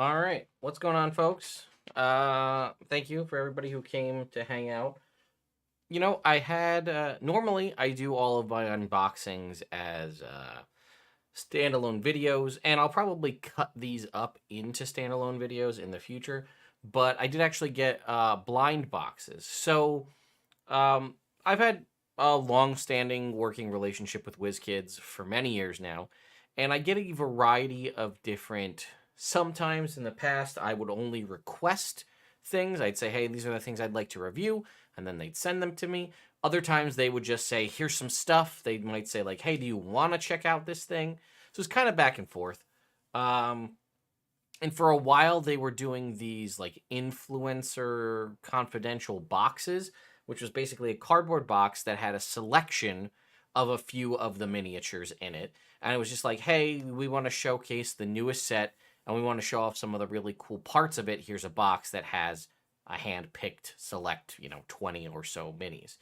All right, what's going on, folks? Thank you for everybody who came to hang out. I had normally I do all of my unboxings as standalone videos, and I'll probably cut these up into standalone videos in the future. But I did actually get blind boxes. So um, I've had a long-standing working relationship with WizKids for many years now, and I get a variety of different. Sometimes in the past, I would only request things. I'd say, "Hey, these are the things I'd like to review," and then they'd send them to me. Other times, they would just say, "Here's some stuff." They might say, like, "Hey, do you want to check out this thing?" So it's kind of back and forth. Um, and for a while they were doing these like influencer confidential boxes, which was basically a cardboard box that had a selection of a few of the miniatures in it, and it was just like, hey, we want to showcase the newest set and we want to show off some of the really cool parts of it. Here's a box that has a hand-picked select 20 or so minis.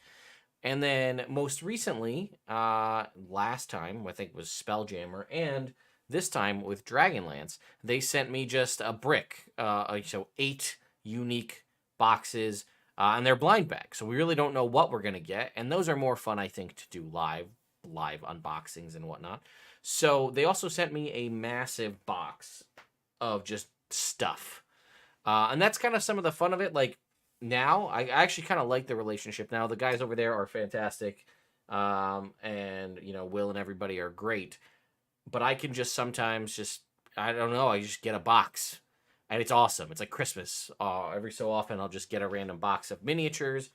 And then most recently, last time, I think it was Spelljammer, and this time with Dragonlance, they sent me just a brick, so 8 unique boxes, and they're blind bags. So we really don't know what we're gonna get, and those are more fun, I think, to do live unboxings and whatnot. So they also sent me a massive box of just stuff, and that's kind of some of the fun of it. Like now, I actually kind of like the relationship now. The guys over there are fantastic, and Will and everybody are great. But I can just sometimes just I don't know. I just get a box, and it's awesome. It's like Christmas. Every so often, I'll just get a random box of miniatures,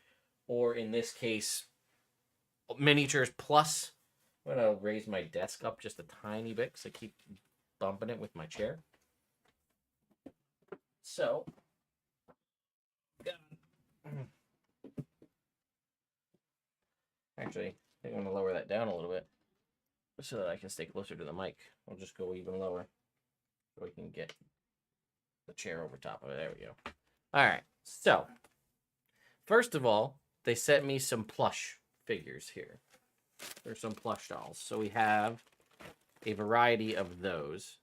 or in this case, miniatures plus. I'm gonna raise my desk up just a tiny bit because I keep bumping it with my chair. So, actually, I think I'm gonna lower that down a little bit so that I can stay closer to the mic. I'll just go even lower so we can get the chair over top of it. There we go. All right. So, first of all, they sent me some plush figures here. There's some plush dolls. So we have a variety of those.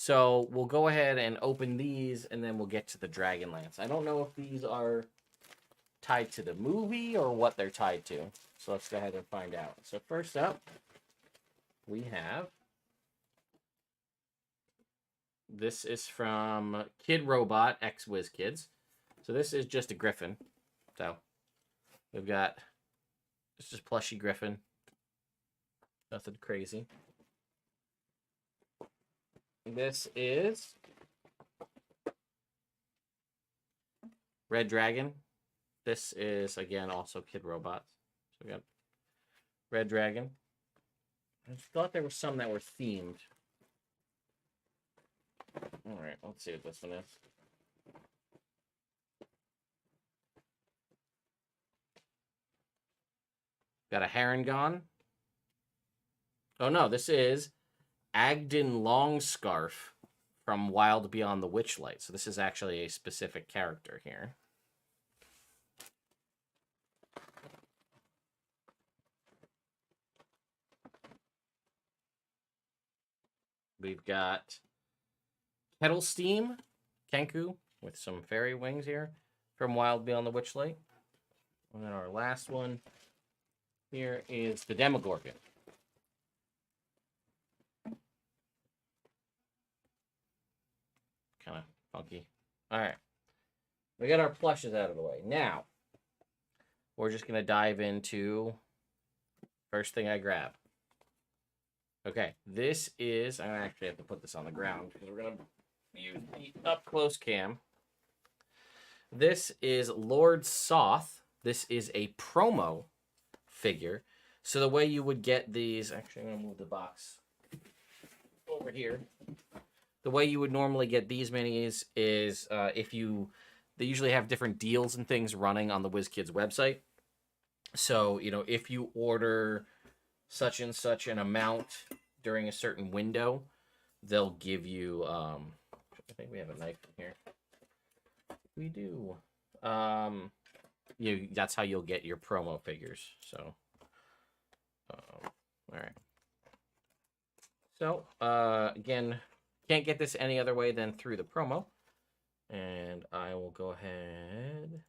So we'll go ahead and open these, and then we'll get to the Dragonlance. I don't know if these are tied to the movie or what they're tied to. So let's go ahead and find out. So first up, we have... This is from Kid Robot X WizKids. So this is just a Griffin. So we've got... It's just plushy Griffin. Nothing crazy. This is Red Dragon. This is, again, also Kid Robots. So we got Red Dragon. I thought there were some that were themed. All right, let's see what this one is. Got a Harengon. Oh, no, this is Agden Longscarf from Wild Beyond the Witchlight. So this is actually a specific character here. We've got Kettle Steam, Kenku, with some fairy wings here from Wild Beyond the Witchlight. And then our last one here is the Demogorgon. Kind of funky. All right. We got our plushes out of the way. Now, we're just going to dive into first thing I grab. Okay, this is... I actually have to put this on the ground because we're going to use the up-close cam. This is Lord Soth. This is a promo figure. So the way you would get these... Actually, I'm going to move the box over here. The way you would normally get these minis is if you... They usually have different deals and things running on the WizKids website. So, if you order such and such an amount during a certain window, they'll give you... I think we have a knife in here. We do. That's how you'll get your promo figures. So, all right. So, again, Can't get this any other way than through the promo. And I will go ahead,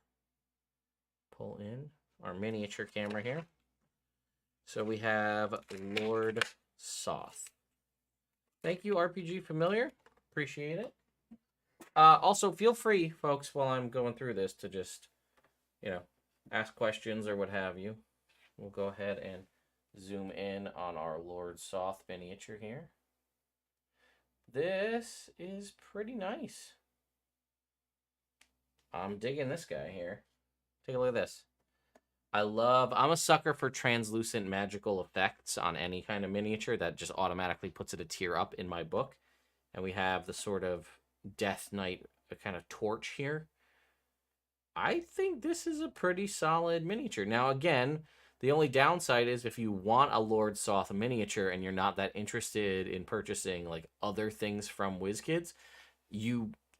pull in our miniature camera here. So we have Lord Soth. Thank you, RPG Familiar. Appreciate it. Also, feel free, folks, while I'm going through this to just, ask questions or what have you. We'll go ahead and zoom in on our Lord Soth miniature here. This is pretty nice. I'm digging this guy here. Take a look at this. I'm a sucker for translucent magical effects on any kind of miniature. That just automatically puts it a tier up in my book. And we have the sort of Death Knight kind of torch here. I think this is a pretty solid miniature. Now, again, the only downside is if you want a Lord Soth miniature and you're not that interested in purchasing like other things from WizKids,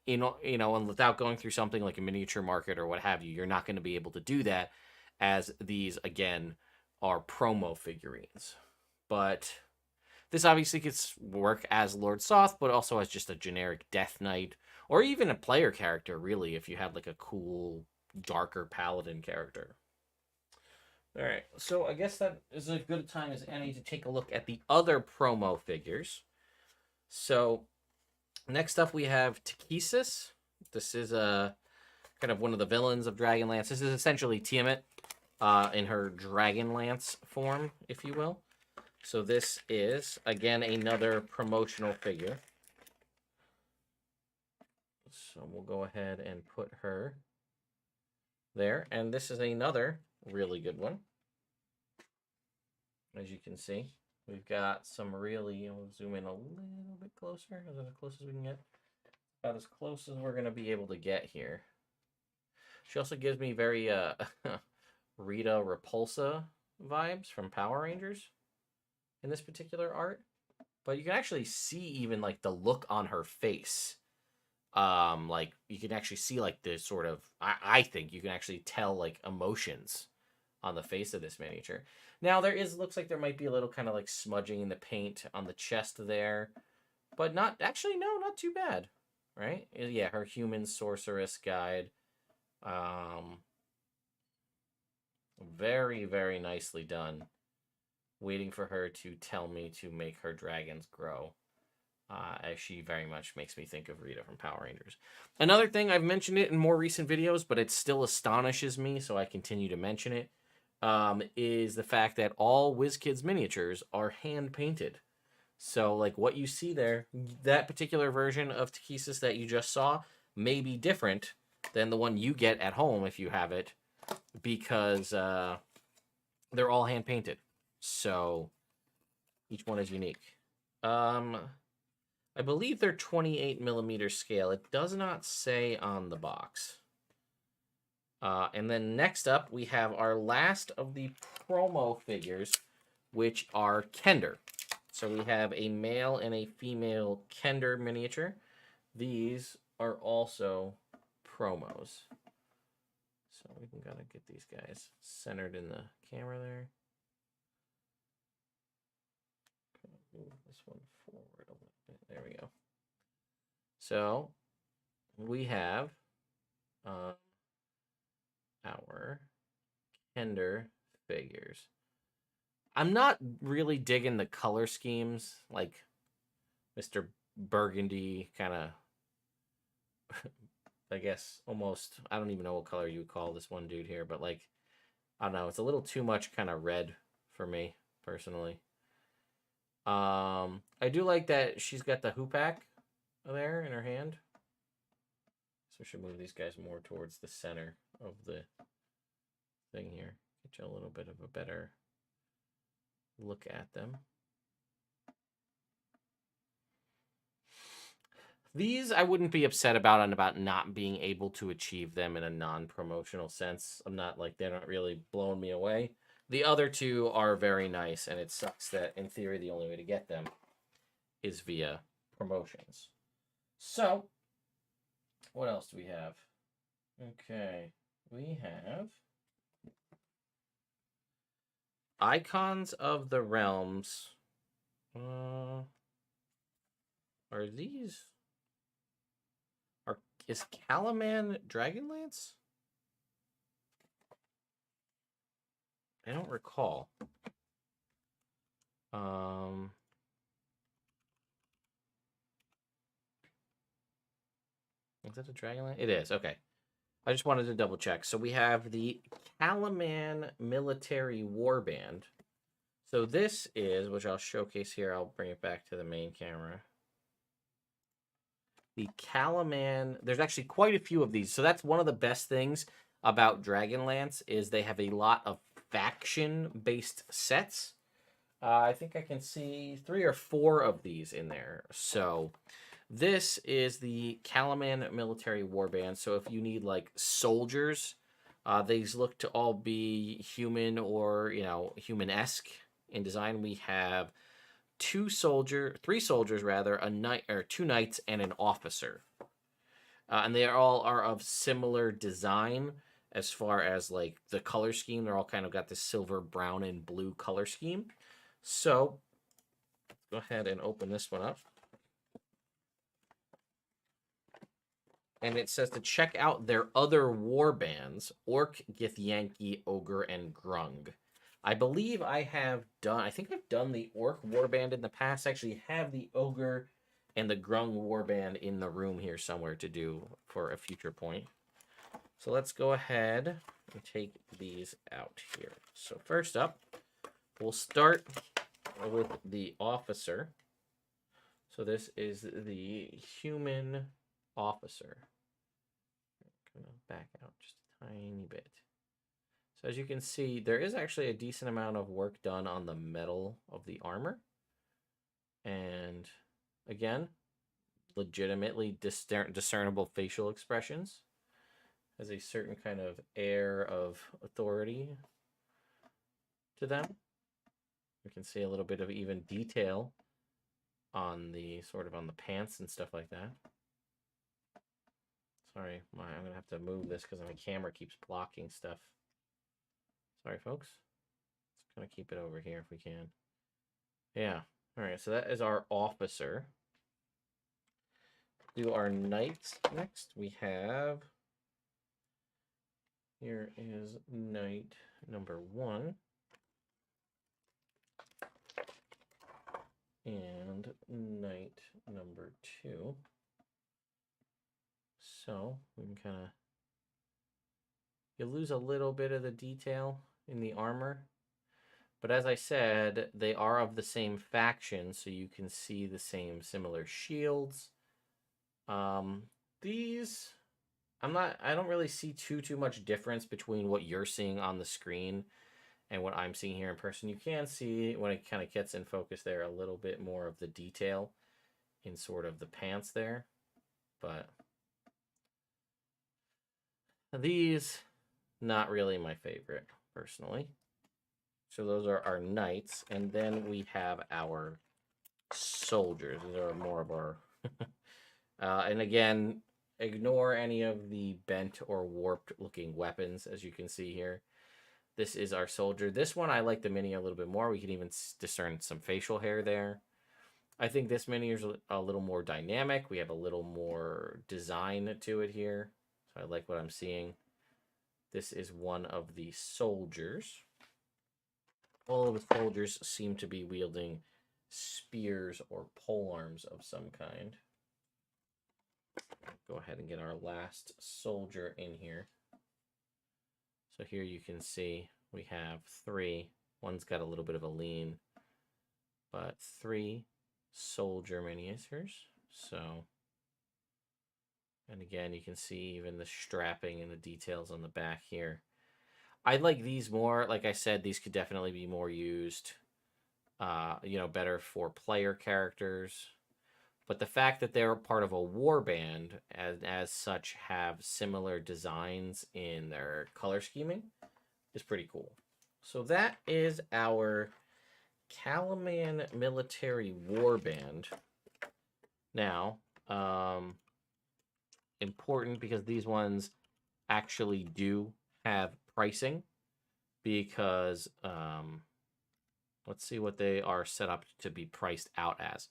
and without going through something like a miniature market or what have you, you're not going to be able to do that, as these, again, are promo figurines. But this obviously could work as Lord Soth, but also as just a generic Death Knight, or even a player character, really, if you had like a cool, darker paladin character. All right, so I guess that is a good time as any to take a look at the other promo figures. So next up we have Takesis. This is kind of one of the villains of Dragonlance. This is essentially Tiamat in her Dragonlance form, if you will. So this is, again, another promotional figure. So we'll go ahead and put her there. And this is another really good one. As you can see, we've got some really, we'll zoom in a little bit closer. Is that as close as we can get? About as close as we're going to be able to get here. She also gives me very Rita Repulsa vibes from Power Rangers in this particular art. But you can actually see even like the look on her face. Like you can actually see like the sort of, I think you can actually tell like emotions on the face of this miniature. Now looks like there might be a little kind of like smudging in the paint on the chest there, but not too bad, right? Yeah, her human sorceress guide. Very, very nicely done. Waiting for her to tell me to make her dragons grow. As she very much makes me think of Rita from Power Rangers. Another thing, I've mentioned it in more recent videos, but it still astonishes me, so I continue to mention it, is the fact that all WizKids miniatures are hand-painted. So, like, what you see there, that particular version of Takesis that you just saw may be different than the one you get at home if you have it, because they're all hand-painted. So, each one is unique. I believe they're 28 millimeter scale. It does not say on the box. And then next up, we have our last of the promo figures, which are Kender. So we have a male and a female Kender miniature. These are also promos. So we can kind of get these guys centered in the camera there. Move this one forward a little bit. There we go. So we have our Kender figures. I'm not really digging the color schemes, like Mr. Burgundy kind of, I guess, almost, I don't even know what color you would call this one dude here, but like, I don't know, it's a little too much kind of red for me, personally. I do like that she's got the hoopak there in her hand. So we should move these guys more towards the center of the thing here. Get you a little bit of a better look at them. These I wouldn't be upset about not being able to achieve them in a non-promotional sense. I'm not like, they're not really blowing me away. The other two are very nice, and it sucks that, in theory, the only way to get them is via promotions. So, what else do we have? Okay, we have Icons of the Realms. Are these... Is Calaman Dragonlance? I don't recall. Is it a Dragonlance? It is, okay. I just wanted to double check. So we have the Calaman Military Warband. So this is, which I'll showcase here, I'll bring it back to the main camera. The Calaman, there's actually quite a few of these. So that's one of the best things about Dragonlance is they have a lot of faction-based sets. I think I can see 3 or 4 of these in there. So this is the Calaman Military Warband. So if you need like soldiers, these look to all be human or, you know, human-esque in design. We have 3 soldiers rather, a knight or 2 knights and an officer. And they all are of similar design as far as like the color scheme. They're all kind of got this silver, brown, and blue color scheme. So go ahead and open this one up. And it says to check out their other war bands, Orc, Githyanki, Ogre, and Grung. I believe I think I've done the Orc warband in the past. I actually have the Ogre and the Grung warband in the room here somewhere to do for a future point. So let's go ahead and take these out here. So first up, we'll start with the officer. So this is the human officer. I'm gonna back out just a tiny bit. So as you can see, there is actually a decent amount of work done on the metal of the armor. And again, legitimately discernible facial expressions. Has a certain kind of air of authority to them. You can see a little bit of even detail on the on the pants and stuff like that. Sorry, I'm gonna have to move this because my camera keeps blocking stuff. Sorry, folks. Let's kind of keep it over here if we can. Yeah. All right. So that is our officer. Do our knights next. We have. Here is knight number 1. And knight number 2. So we can kind of, you lose a little bit of the detail in the armor, but as I said, they are of the same faction, so you can see the similar shields. These, I don't really see too much difference between what you're seeing on the screen and what I'm seeing here in person. You can see when it kind of gets in focus there a little bit more of the detail in sort of the pants there, but these, not really my favorite, personally. So those are our knights, and then we have our soldiers. These are more of our... and again, ignore any of the bent or warped-looking weapons, as you can see here. This is our soldier. This one, I like the mini a little bit more. We can even discern some facial hair there. I think this mini is a little more dynamic. We have a little more design to it here. So I like what I'm seeing. This is one of the soldiers. All of the soldiers seem to be wielding spears or polearms of some kind. Go ahead and get our last soldier in here. So here you can see we have 3. One's got a little bit of a lean, but 3 soldier miniatures. So, and again, you can see even the strapping and the details on the back here. I like these more. Like I said, these could definitely be more used, better for player characters. But the fact that they're part of a war band, as such, have similar designs in their color scheming is pretty cool. So that is our Calaman Military Warband. Now, important because these ones actually do have pricing, because let's see what they are set up to be priced out as.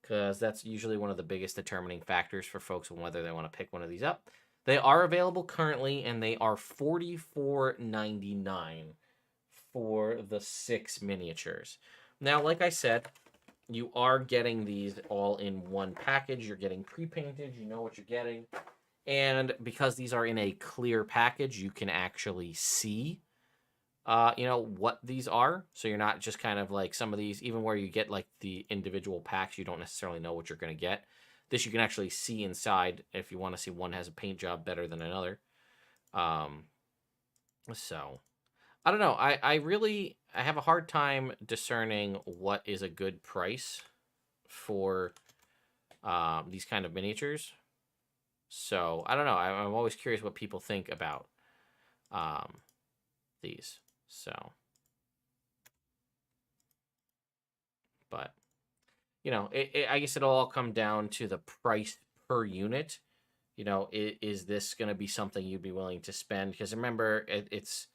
because that's usually one of the biggest determining factors for folks on whether they want to pick one of these up. They are available currently, and they are $44.99 for the 6 miniatures. Now, like I said, you are getting these all in one package. You're getting pre-painted. You know what you're getting. And because these are in a clear package, you can actually see, what these are. So you're not just kind of like some of these, even where you get like the individual packs, you don't necessarily know what you're going to get. This you can actually see inside if you want to see one has a paint job better than another. So I don't know. I have a hard time discerning what is a good price for these kind of miniatures. So I don't know. I'm always curious what people think about these. So, but I guess it'll all come down to the price per unit. Is this going to be something you'd be willing to spend? Because remember, it's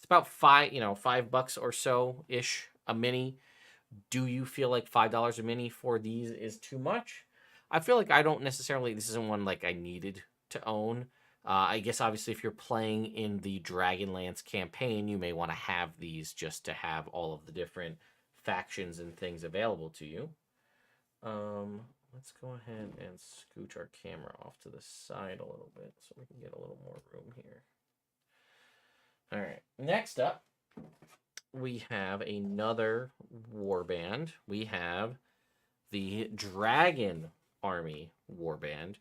about $5 or so ish a mini. Do you feel like $5 a mini for these is too much? I feel like I don't necessarily. This isn't one like I needed to own. I guess obviously if you're playing in the Dragonlance campaign, you may want to have these just to have all of the different factions and things available to you. Let's go ahead and scooch our camera off to the side a little bit so we can get a little more room here. All right, next up, we have another warband. We have the Dragon Army warband.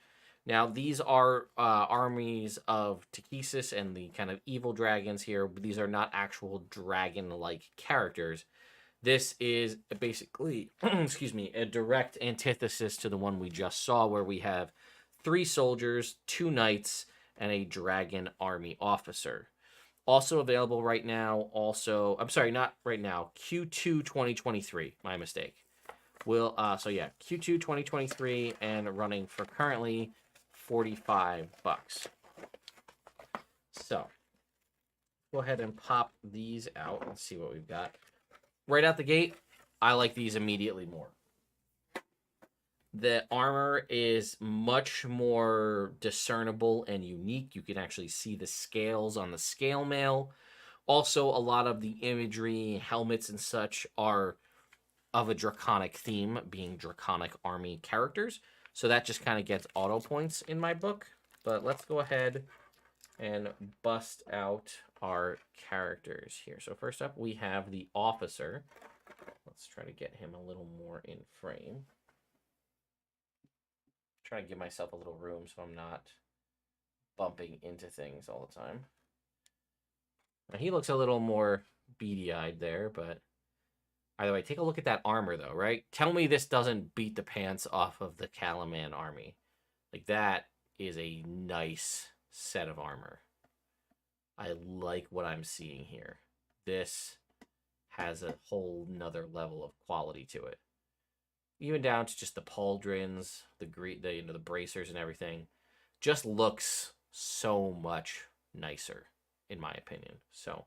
Now, these are armies of Takesis and the kind of evil dragons here. These are not actual dragon-like characters. This is basically, a direct antithesis to the one we just saw, where we have 3 soldiers, 2 knights, and a dragon army officer. Also available right now, I'm sorry, not right now, Q2 2023, my mistake. Q2 2023 and running for currently $45. So, go ahead and pop these out and see what we've got. Right out the gate, I like these immediately more. The armor is much more discernible and unique. You can actually see the scales on the scale mail. Also, a lot of the imagery, helmets and such are of a draconic theme, being draconic army characters. So that just kind of gets auto points in my book. But let's go ahead and bust out our characters here. So first up, we have the officer. Let's try to get him a little more in frame. Try to give myself a little room so I'm not bumping into things all the time. Now, he looks a little more beady-eyed there, but either way, take a look at that armor, though, right? Tell me this doesn't beat the pants off of the Calaman army. Like, that is a nice set of armor. I like what I'm seeing here. This has a whole nother level of quality to it. Even down to just the pauldrons, the bracers and everything. Just looks so much nicer, in my opinion. So,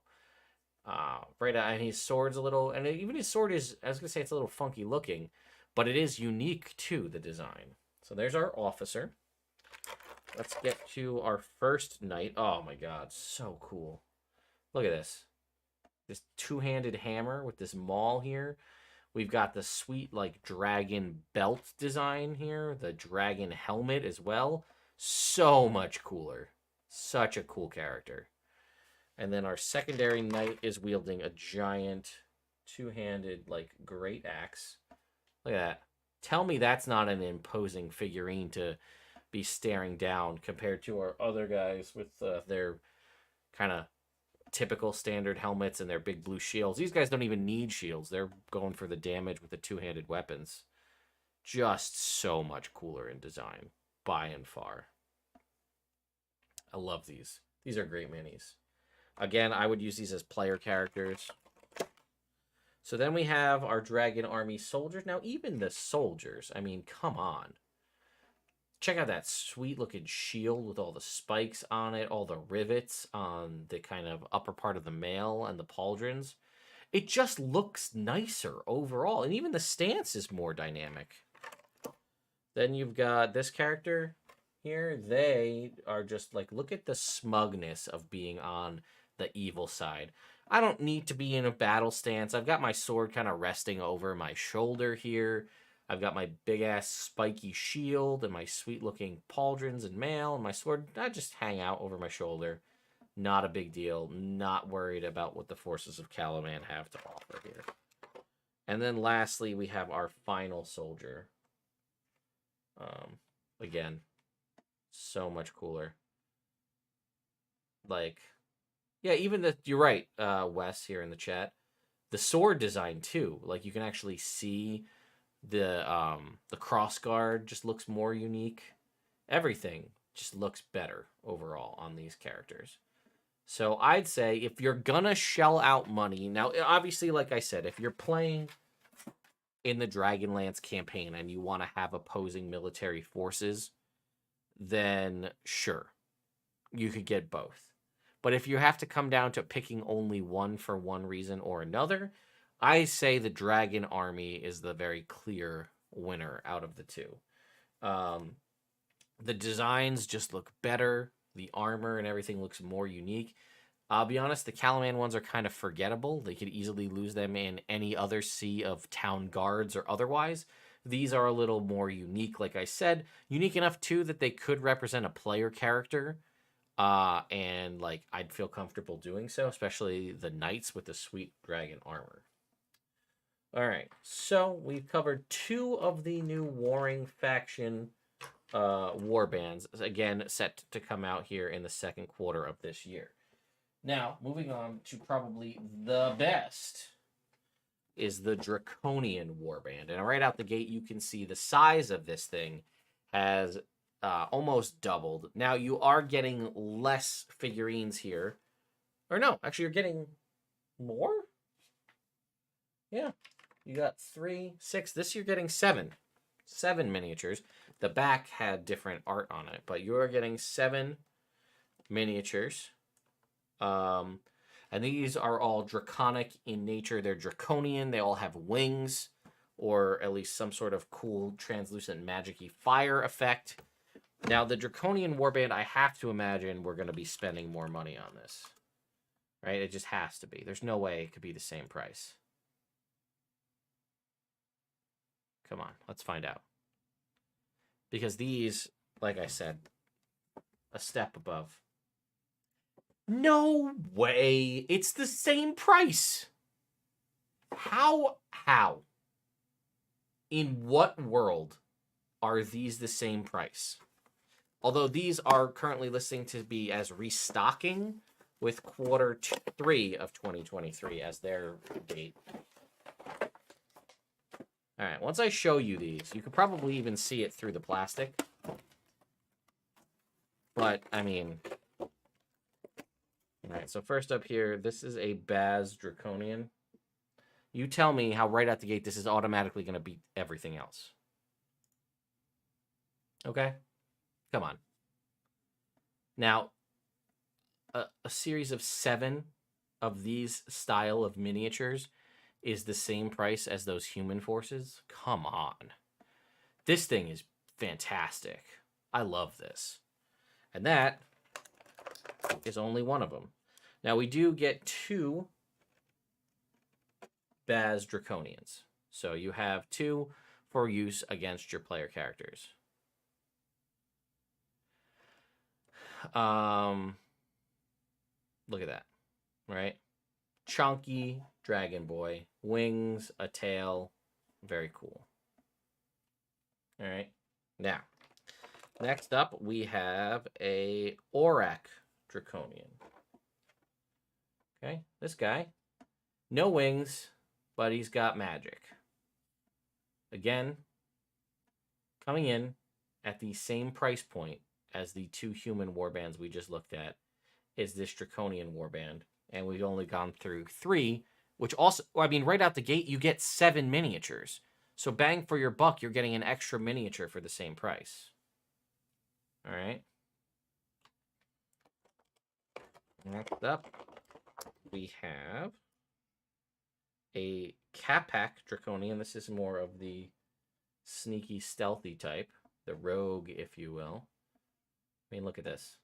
right out, and his sword's a little, and even his sword is, I was gonna say it's a little funky looking, but it is unique to the design. So there's our officer. Let's get to our first knight. Oh my god, so cool. Look at this. This two-handed hammer with this maul here. We've got the sweet, like, dragon belt design here. The dragon helmet as well. So much cooler. Such a cool character. And then our secondary knight is wielding a giant two-handed, like, great axe. Look at that. Tell me that's not an imposing figurine to be staring down compared to our other guys with their kind of typical standard helmets and their big blue shields. These guys don't even need shields. They're going for the damage with the two-handed weapons. Just so much cooler in design, by and far. I love these. These are great minis. Again, I would use these as player characters. So then we have our Dragon Army soldiers. Now, even the soldiers, I mean, come on. Check out that sweet-looking shield with all the spikes on it, all the rivets on the kind of upper part of the mail and the pauldrons. It just looks nicer overall, and even the stance is more dynamic. Then you've got this character here. They are just like, look at the smugness of being on the evil side. I don't need to be in a battle stance. I've got my sword kind of resting over my shoulder here. I've got my big ass spiky shield and my sweet looking pauldrons and mail and my sword. I just hang out over my shoulder. Not a big deal. Not worried about what the forces of Calaman have to offer here. And then lastly, we have our final soldier. Again, so much cooler. Like, yeah, even the, you're right, Wes here in the chat. The sword design too. Like, you can actually see the cross guard just looks more unique. Everything just looks better overall on these characters. So I'd say if you're gonna shell out money, now obviously, like I said, if you're playing in the Dragonlance campaign and you want to have opposing military forces, then sure, you could get both. But if you have to come down to picking only one for one reason or another, I say the Dragon Army is the very clear winner out of the two. The designs just look better. The armor and everything looks more unique. I'll be honest, the Calaman ones are kind of forgettable. They could easily lose them in any other sea of town guards or otherwise. These are a little more unique, like I said. Unique enough, too, that they could represent a player character. And, like, I'd feel comfortable doing so, especially the knights with the sweet dragon armor. All right, so we've covered 2 of the new Warring Faction war bands, again, set to come out here in the second quarter of this year. Now, moving on to probably the best is the Draconian Warband. And right out the gate, you can see the size of this thing has almost doubled. Now, you are getting less figurines here. Or no, actually, you're getting more? Yeah. You got 3, 6. This you're getting 7. 7 miniatures. The back had different art on it, but you're getting 7 miniatures. And these are all draconic in nature. They're draconian. They all have wings, or at least some sort of cool translucent magic-y fire effect. Now, the Draconian Warband, I have to imagine we're going to be spending more money on this. Right? It just has to be. There's no way it could be the same price. Come on, let's find out. Because these, like I said, a step above. No way. It's the same price. How? In what world are these the same price? Although these are currently listing to be as restocking with Q3 of 2023 as their date. All right, once I show you these, you could probably even see it through the plastic. But, I mean... All right, so first up here, this is a Baz Draconian. You tell me how right out the gate this is automatically going to beat everything else. Okay? Come on. Now, a series of 7 of these style of miniatures is the same price as those human forces? Come on. This thing is fantastic. I love this. And that is only one of them. Now, we do get 2 Baz Draconians. So you have 2 for use against your player characters. Look at that, right? Chunky dragon boy, wings, a tail, very cool. All right, now, next up we have a Aurak Draconian. Okay, this guy, no wings, but he's got magic. Again, coming in at the same price point as the 2 human warbands we just looked at is this Draconian warband. And we've only gone through 3, which also, I mean, right out the gate, you get 7 miniatures. So bang for your buck, you're getting an extra miniature for the same price. All right. Next up, we have a Capac Draconian. This is more of the sneaky, stealthy type. the rogue, if you will. I mean, look at this.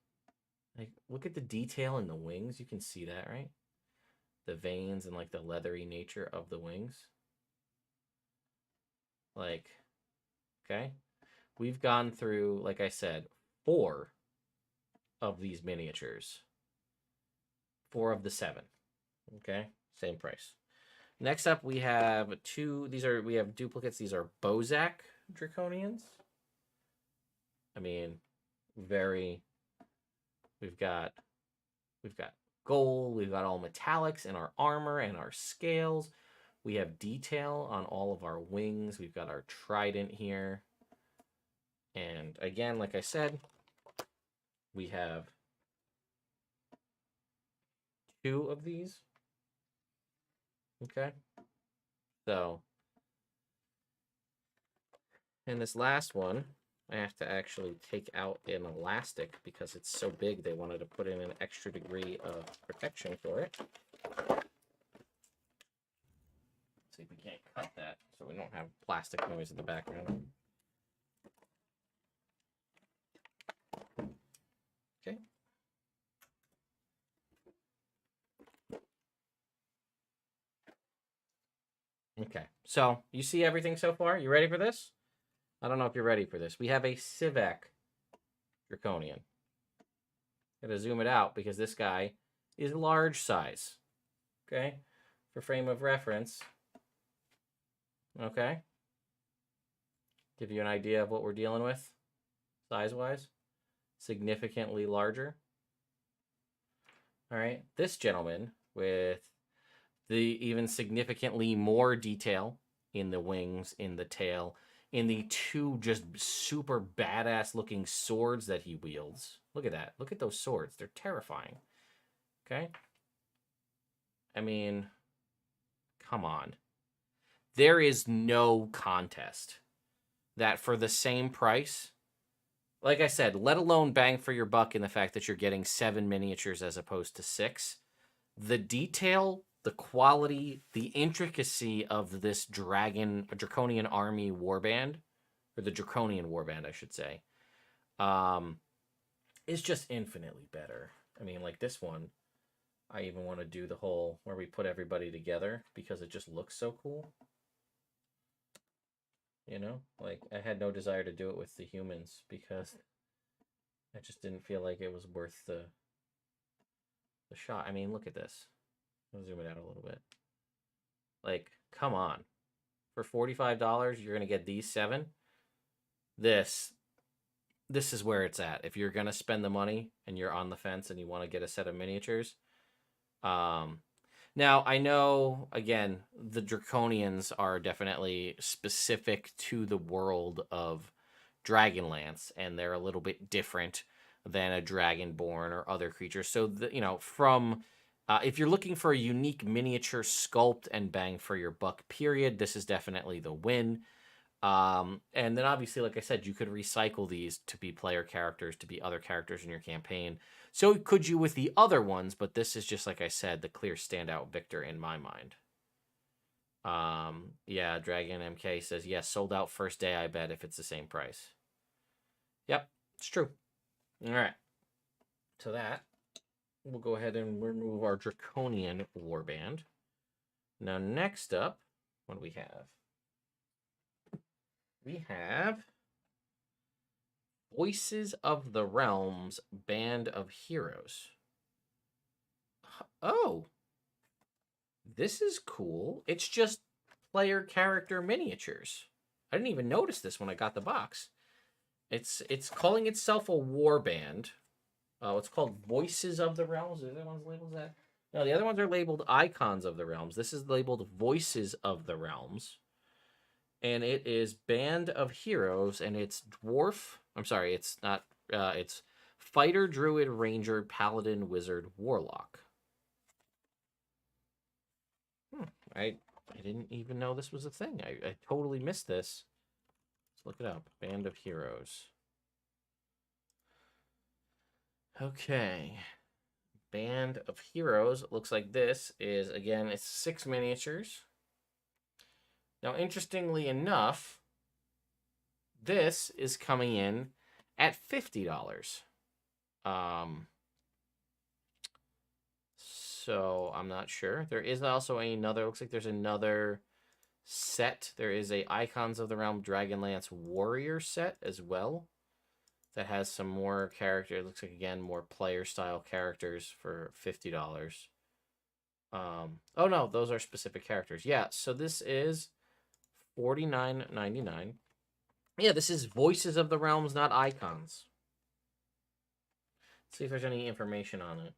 Like, look at the detail in the wings. You can see that, right? The veins and like the leathery nature of the wings. Like, okay. We've gone through, like I said, 4 of these miniatures. 4 of the 7. Okay, same price. Next up, we have 2. We have duplicates. These are Bozak Draconians. I mean, very. We've got gold. We've got all metallics in our armor and our scales. We have detail on all of our wings. We've got our trident here. And again, like I said, we have 2 of these. Okay. So, in this last one, I have to actually take out an elastic because it's so big they wanted to put in an extra degree of protection for it. Let's see if we can't cut that so we don't have plastic noise in the background. Okay. Okay, so you see everything so far? You ready for this? I don't know if you're ready for this. We have a Sivak Draconian. Gotta zoom it out because this guy is large size. Okay, for frame of reference. Okay, give you an idea of what we're dealing with, size-wise. Significantly larger. All right, this gentleman with the even significantly more detail in the wings, in the tail, in the 2 just super badass looking swords that he wields. Look at that. Look at those swords. They're terrifying. Okay? I mean, come on. There is no contest that for the same price, like I said, let alone bang for your buck in the fact that you're getting 7 miniatures as opposed to 6. The detail, the quality, the intricacy of this Draconian army warband, or the Draconian warband, I should say, is just infinitely better. I mean, like this one, I even want to do the whole where we put everybody together because it just looks so cool. You know, like I had no desire to do it with the humans because I just didn't feel like it was worth the shot. I mean, look at this. I'll zoom it out a little bit. Like, come on. For $45, you're going to get these 7. This is where it's at. If you're going to spend the money and you're on the fence and you want to get a set of miniatures. Now, I know, again, the Draconians are definitely specific to the world of Dragonlance, and they're a little bit different than a Dragonborn or other creatures. So, from if you're looking for a unique miniature sculpt and bang for your buck, period, this is definitely the win. And then obviously, like I said, you could recycle these to be player characters, to be other characters in your campaign. So could you with the other ones, but this is just, like I said, the clear standout victor in my mind. Yeah, Dragon MK says, yes, sold out first day, I bet, if it's the same price. Yep, it's true. All right. So that, we'll go ahead and remove our Draconian warband. Now, next up, what do we have? We have Voices of the Realms Band of Heroes. Oh, this is cool. It's just player character miniatures. I didn't even notice this when I got the box. It's calling itself a war band. It's called Voices of the Realms. Are the other ones labeled that? No, the other ones are labeled Icons of the Realms. This is labeled Voices of the Realms. And it is Band of Heroes, and it's dwarf. I'm sorry, it's not. It's fighter, druid, ranger, paladin, wizard, warlock. I didn't even know this was a thing. I totally missed this. Let's look it up. Band of Heroes. Okay. Band of Heroes. It looks like this is, again, it's 6 miniatures. Now, interestingly enough, this is coming in at $50. Um, so I'm not sure. There is also another, looks like there's another set. There is a Icons of the Realm Dragonlance Warrior set as well that has some more characters. It looks like, again, more player style characters for $50. Oh no, those are specific characters. Yeah, so this is $49.99. Yeah, this is Voices of the Realms, not Icons. Let's see if there's any information on it.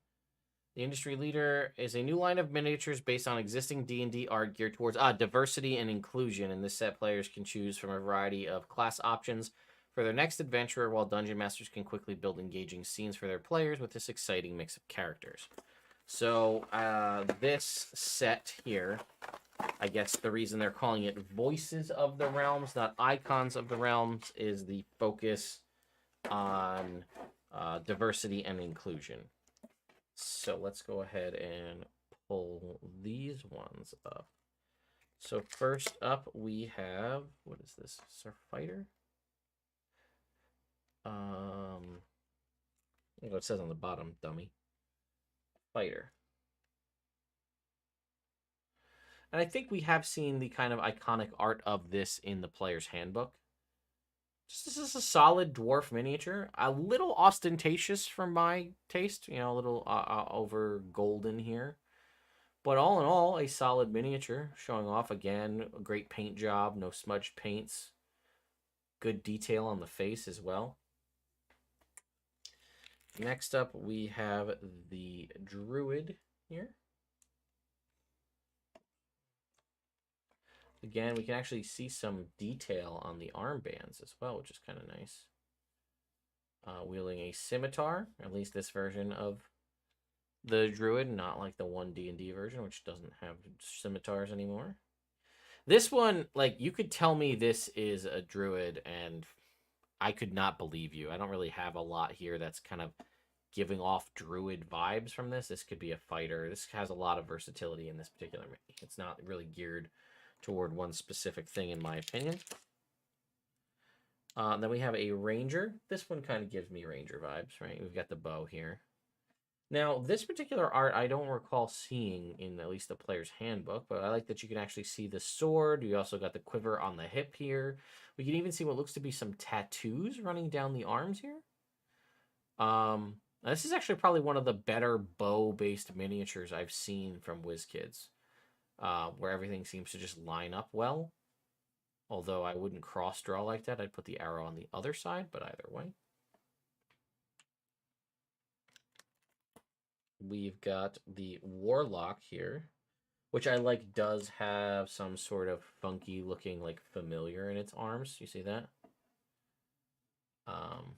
The industry leader is a new line of miniatures based on existing D&D art geared towards diversity and inclusion. In this set, players can choose from a variety of class options for their next adventure, while dungeon masters can quickly build engaging scenes for their players with this exciting mix of characters. So this set here, I guess the reason they're calling it Voices of the Realms, not Icons of the Realms, is the focus on diversity and inclusion. So let's go ahead and pull these ones up. So first up we have, what is this? Surf Fighter? It says on the bottom, dummy. Fighter. And I think we have seen the kind of iconic art of this in the player's handbook. This is a solid dwarf miniature. A little ostentatious for my taste. You know, a little over golden here. But all in all, a solid miniature. Showing off, again, a great paint job. No smudged paints. Good detail on the face as well. Next up, we have the Druid here. Again, we can actually see some detail on the armbands as well, which is kind of nice. Wielding a scimitar, at least this version of the Druid, not like the one D&D version, which doesn't have scimitars anymore. This one, like, you could tell me this is a Druid, and I could not believe you. I don't really have a lot here that's kind of giving off Druid vibes from this. This could be a fighter. This has a lot of versatility in this particular. It's not really geared toward one specific thing, in my opinion. Then we have a ranger. This one kind of gives me ranger vibes, right? We've got the bow here. Now, this particular art I don't recall seeing in at least the player's handbook, but I like that you can actually see the sword. You also got the quiver on the hip here. We can even see what looks to be some tattoos running down the arms here. This is actually probably one of the better bow-based miniatures I've seen from WizKids, where everything seems to just line up well. Although I wouldn't cross-draw like that. I'd put the arrow on the other side, but either way. We've got the Warlock here, which I like does have some sort of funky looking like familiar in its arms. You see that? I'm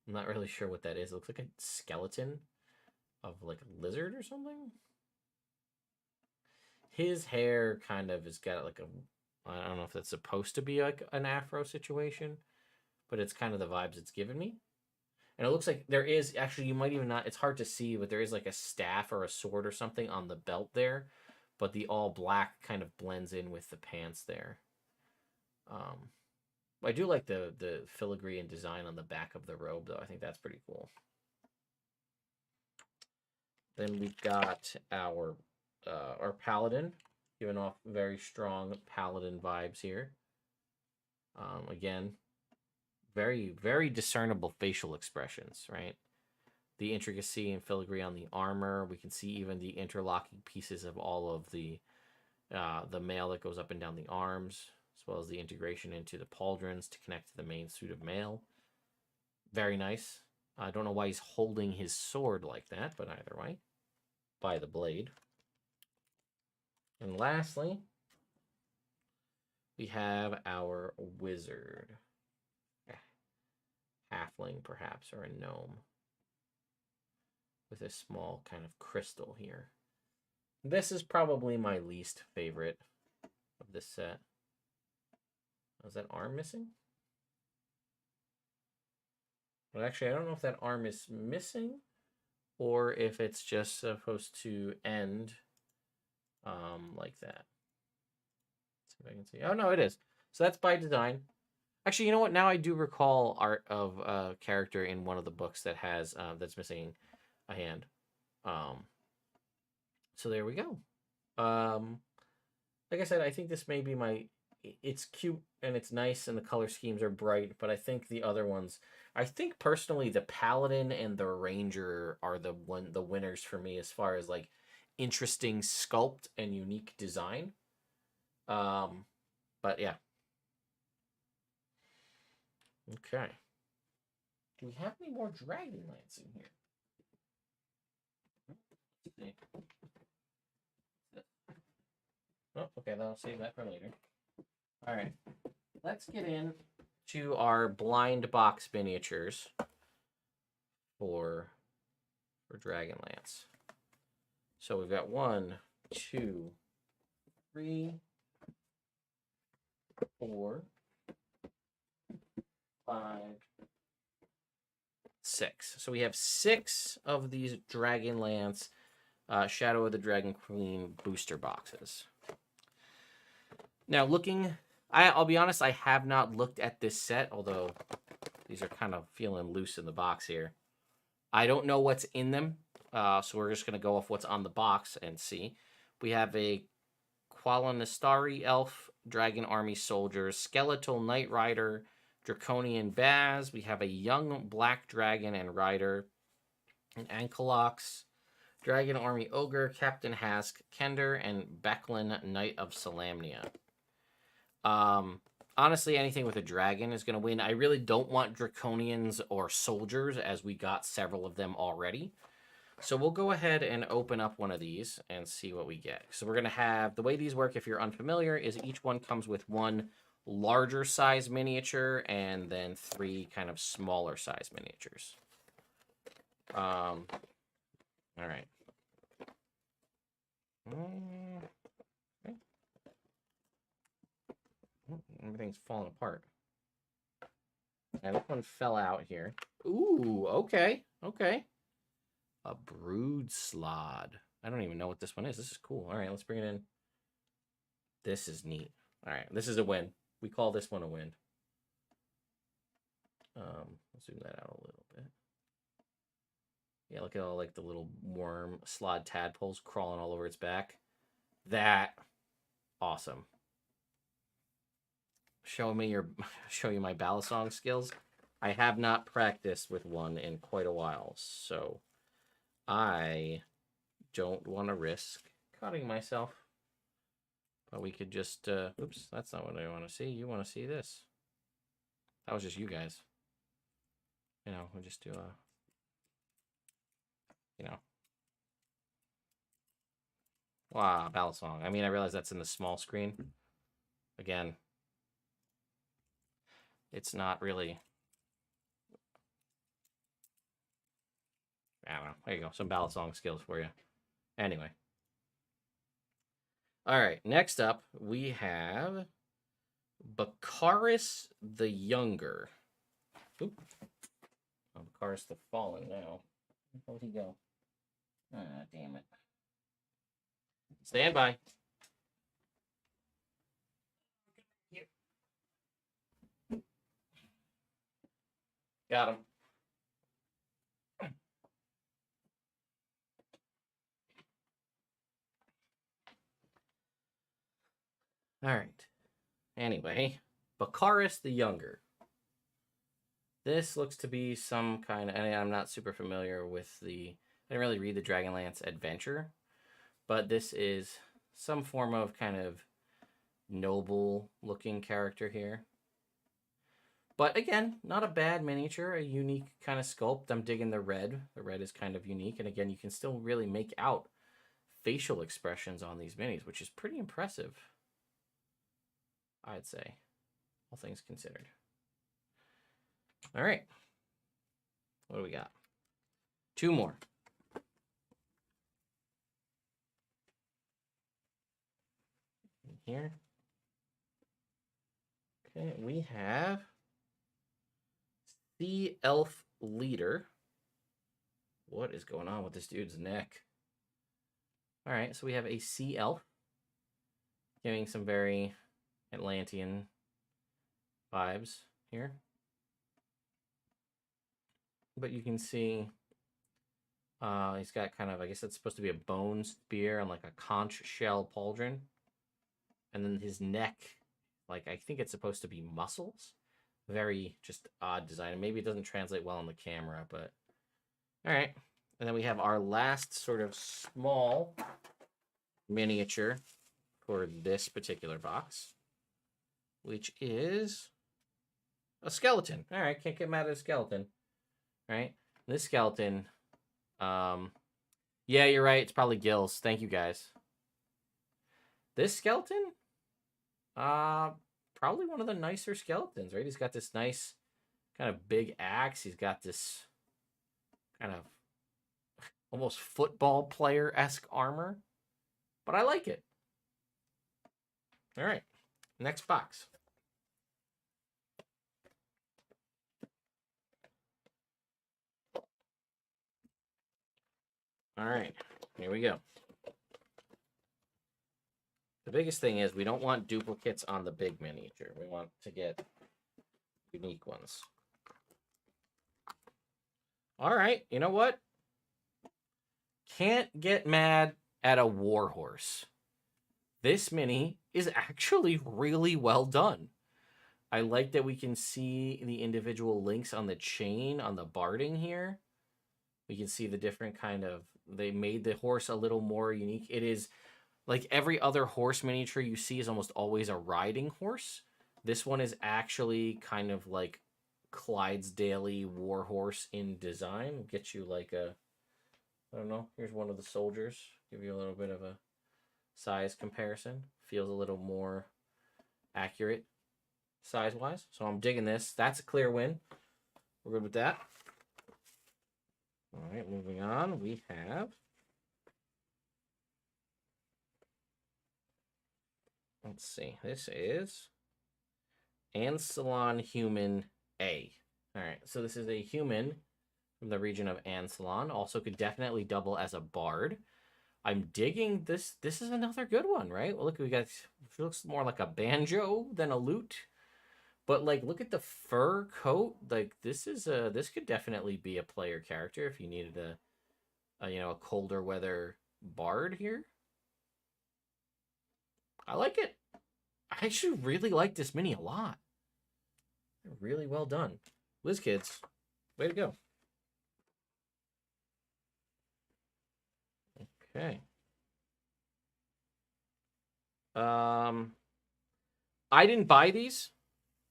not really sure what that is. It looks like a skeleton of like a lizard or something. His hair kind of has got like a, I don't know if that's supposed to be like an afro situation, but it's kind of the vibes it's given me. And it looks like there is, actually, you might even not, it's hard to see, but there is like a staff or a sword or something on the belt there. But the all black kind of blends in with the pants there. I do like the filigree and design on the back of the robe, though. I think that's pretty cool. Then we've got our paladin, giving off very strong paladin vibes here. Again, very, very discernible facial expressions, right? The intricacy and filigree on the armor. We can see even the interlocking pieces of all of the mail that goes up and down the arms, as well as the integration into the pauldrons to connect to the main suit of mail. Very nice. I don't know why he's holding his sword like that, but either way, by the blade. And lastly, we have our wizard. Halfling, perhaps, or a gnome. With a small kind of crystal here. This is probably my least favorite of this set. Oh, is that arm missing? But actually, I don't know if that arm is missing or if it's just supposed to end like that. Let's see if I can see. Oh, no, it is. So that's by design. Actually, you know what? Now I do recall art of a character in one of the books that has that's missing a hand. Um, so there we go. Um, like I said, I think this may be my. It's cute and it's nice and the color schemes are bright, but I think the other ones. I think personally, the Paladin and the Ranger are the winners for me as far as like interesting sculpt and unique design. Um, but yeah, okay. Do we have any more Dragonlance in here? Let's see. Oh, okay, then I'll save that for later. All right, let's get in to our blind box miniatures for Dragonlance. So we've got 1, 2, 3, 4, 5, 6. So we have 6 of these Dragonlance Shadow of the Dragon Queen booster boxes. Now, I'll be honest, I have not looked at this set, although these are kind of feeling loose in the box here. I don't know what's in them, so we're just going to go off what's on the box and see. We have a Qualanistari Elf, Dragon Army Soldier, Skeletal Knight Rider, Draconian Baz. We have a Young Black Dragon and Rider, an Ankylox, Dragon Army Ogre, Captain Hask, Kender, and Becklin, Knight of Salamnia. Honestly, anything with a dragon is going to win. I really don't want Draconians or Soldiers, as we got several of them already. So we'll go ahead and open up one of these and see what we get. So we're going to have, the way these work, if you're unfamiliar, is each one comes with 1 larger size miniature and then 3 kind of smaller size miniatures. All right. Okay. Everything's falling apart. And this one fell out here. Ooh, okay. Okay. A Brood Slod. I don't even know what this one is. This is cool. All right, let's bring it in. This is neat. All right, this is a win. We call this one a win. Let's zoom that out a little bit. Yeah, look at all like the little worm slod tadpoles crawling all over its back. That awesome. Show you my balisong skills. I have not practiced with one in quite a while, so I don't want to risk cutting myself. But we could just, oops, that's not what I want to see. You want to see this. That was just you guys. You know, we'll just do a, you know. Wow, balisong. I mean, I realize that's in the small screen. Again, it's not really, I don't know. There you go. Some balisong skills for you. Anyway. All right. Next up, we have Bakaris the Younger. Oop. Oh, Bakaris the Fallen now. Where'd he go? Ah, damn it. Stand by. Got him. All right. Anyway, Bakaris the Younger. This looks to be some kind of, and I'm not super familiar with I didn't really read the Dragonlance Adventure, but this is some form of kind of noble looking character here. But again, not a bad miniature, a unique kind of sculpt. I'm digging the red. The red is kind of unique. And again, you can still really make out facial expressions on these minis, which is pretty impressive, I'd say, all things considered. All right. What do we got? 2 more. Here. Okay, we have Sea Elf Leader. What is going on with this dude's neck? All right, so we have a Sea Elf, giving some very Atlantean vibes. here. But you can see he's got kind of, I guess that's supposed to be a bone spear and like a conch shell pauldron. And then his neck, like I think it's supposed to be muscles. Very just odd design. Maybe it doesn't translate well on the camera, but all right. And then we have our last sort of small miniature for this particular box, which is a skeleton. All right, can't get mad at a skeleton. All right, this skeleton, yeah, you're right. It's probably gills. Thank you, guys. This skeleton, probably one of the nicer skeletons, right? He's got this nice kind of big axe. He's got this kind of almost football player-esque armor, but I like it. All right, next box. All right, here we go. The biggest thing is we don't want duplicates on the big miniature. We want to get unique ones. All right, you know what? Can't get mad at a warhorse. This mini is actually really well done. I like that we can see the individual links on the chain, on the barding here. We can see the different kind of, they made the horse a little more unique. It is like every other horse miniature you see is almost always a riding horse. This one is actually kind of like Clydesdale warhorse in design. Get you like a, I don't know, here's one of the soldiers. Give you a little bit of a size comparison. Feels a little more accurate size-wise. So I'm digging this. That's a clear win. We're good with that. All right, moving on. We have, let's see. This is Ansalon Human A. All right, so this is a human from the region of Ansalon. Also could definitely double as a bard. I'm digging this. This is another good one, right? Well, look, we got, it looks more like a banjo than a lute. But like, look at the fur coat. Like, this is a, this could definitely be a player character if you needed a you know, a colder weather bard here. I like it. I actually really like this mini a lot. Really well done. Liz Kids, way to go. Okay. I didn't buy these.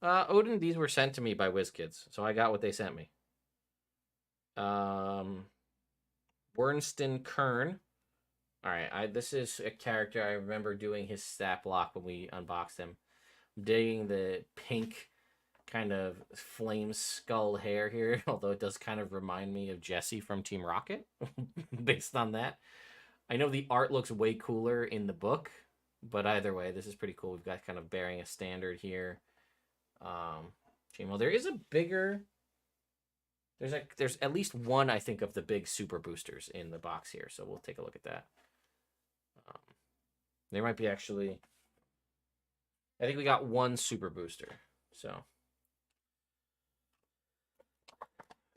Odin, these were sent to me by WizKids, so I got what they sent me. Wernston Kern. All right, this is a character I remember doing his stat block when we unboxed him. I'm digging the pink kind of flame skull hair here, although it does kind of remind me of Jesse from Team Rocket, based on that. I know the art looks way cooler in the book, but either way, this is pretty cool. We've got kind of bearing a standard here. Well, there is a bigger. There's at least one, I think, of the big super boosters in the box here, so we'll take a look at that. There might be actually. I think we got one super booster, so.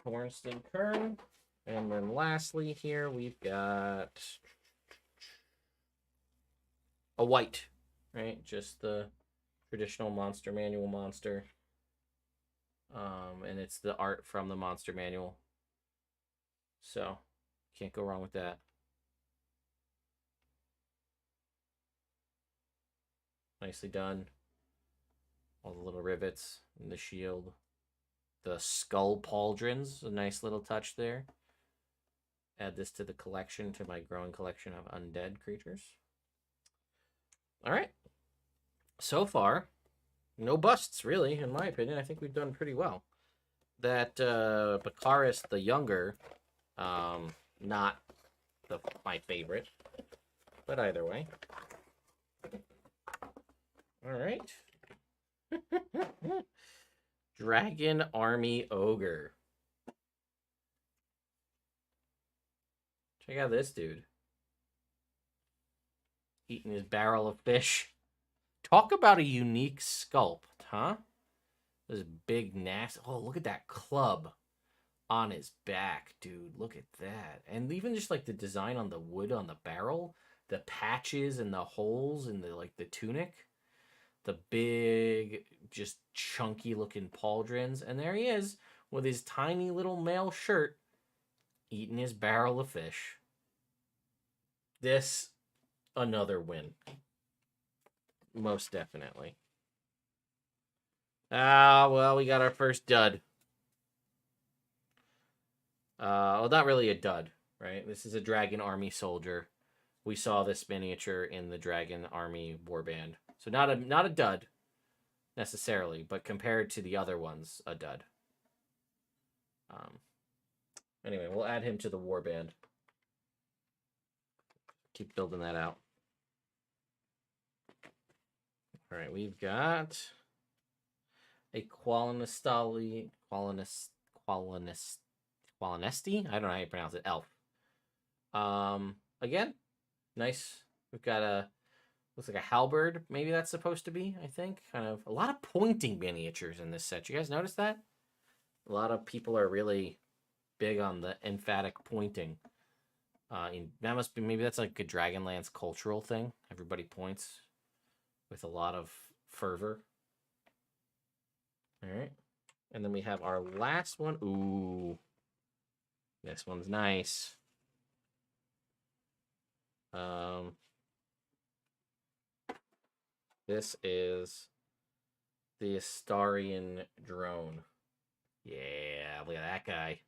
Hornston Kern, and then lastly here we've got a white, right? Just the traditional monster manual monster. And it's the art from the monster manual. So, can't go wrong with that. Nicely done. All the little rivets and the shield. The skull pauldrons, a nice little touch there. Add this to the collection, to my growing collection of undead creatures. All right. So far, no busts, really, in my opinion. I think we've done pretty well. That Bakaris the Younger, not my favorite, but either way. All right. Dragon Army Ogre. Check out this dude. Eating his barrel of fish. Talk about a unique sculpt, huh? This big nasty. Oh, look at that club on his back, dude. Look at that. And even just like the design on the wood on the barrel, the patches and the holes in the like the tunic, the big, just chunky looking pauldrons, and there he is with his tiny little male shirt eating his barrel of fish. This another win. Most definitely. Ah, well, we got our first dud. Well, not really a dud, right? This is a Dragon Army soldier. We saw this miniature in the Dragon Army warband, so not a dud necessarily, but compared to the other ones, a dud. Anyway, we'll add him to the warband. Keep building that out. All right, we've got a Qualinesti. I don't know how you pronounce it. Elf. Again, nice. We've got a looks like a halberd. Maybe that's supposed to be. I think kind of a lot of pointing miniatures in this set. You guys notice that? A lot of people are really big on the emphatic pointing. That must be maybe that's like a Dragonlance cultural thing. Everybody points with a lot of fervor. All right, and then we have our last one. Ooh, this one's nice. This is the Astarian drone. Yeah, look at that guy.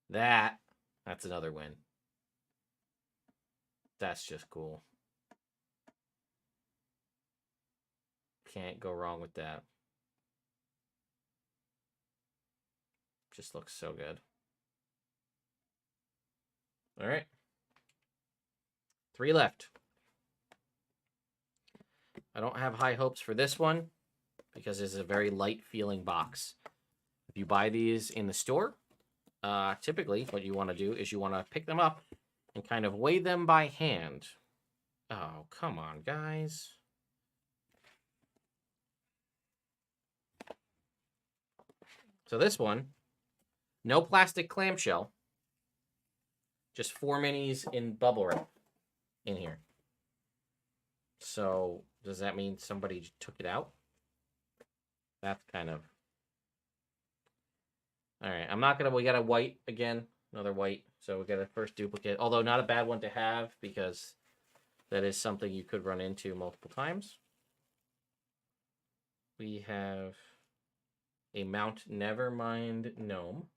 That's another win. That's just cool. Can't go wrong with that. Just looks so good. All right. 3 left. I don't have high hopes for this one because it's a very light feeling box. If you buy these in the store, typically what you want to do is you want to pick them up and kind of weigh them by hand. Oh, come on, guys. So this one, no plastic clamshell, just 4 minis in bubble wrap in here. So does that mean somebody took it out? That's kind of... All right, I'm not going to... We got a white again, another white. So we got a first duplicate, although not a bad one to have because that is something you could run into multiple times. We have a Mount Nevermind gnome.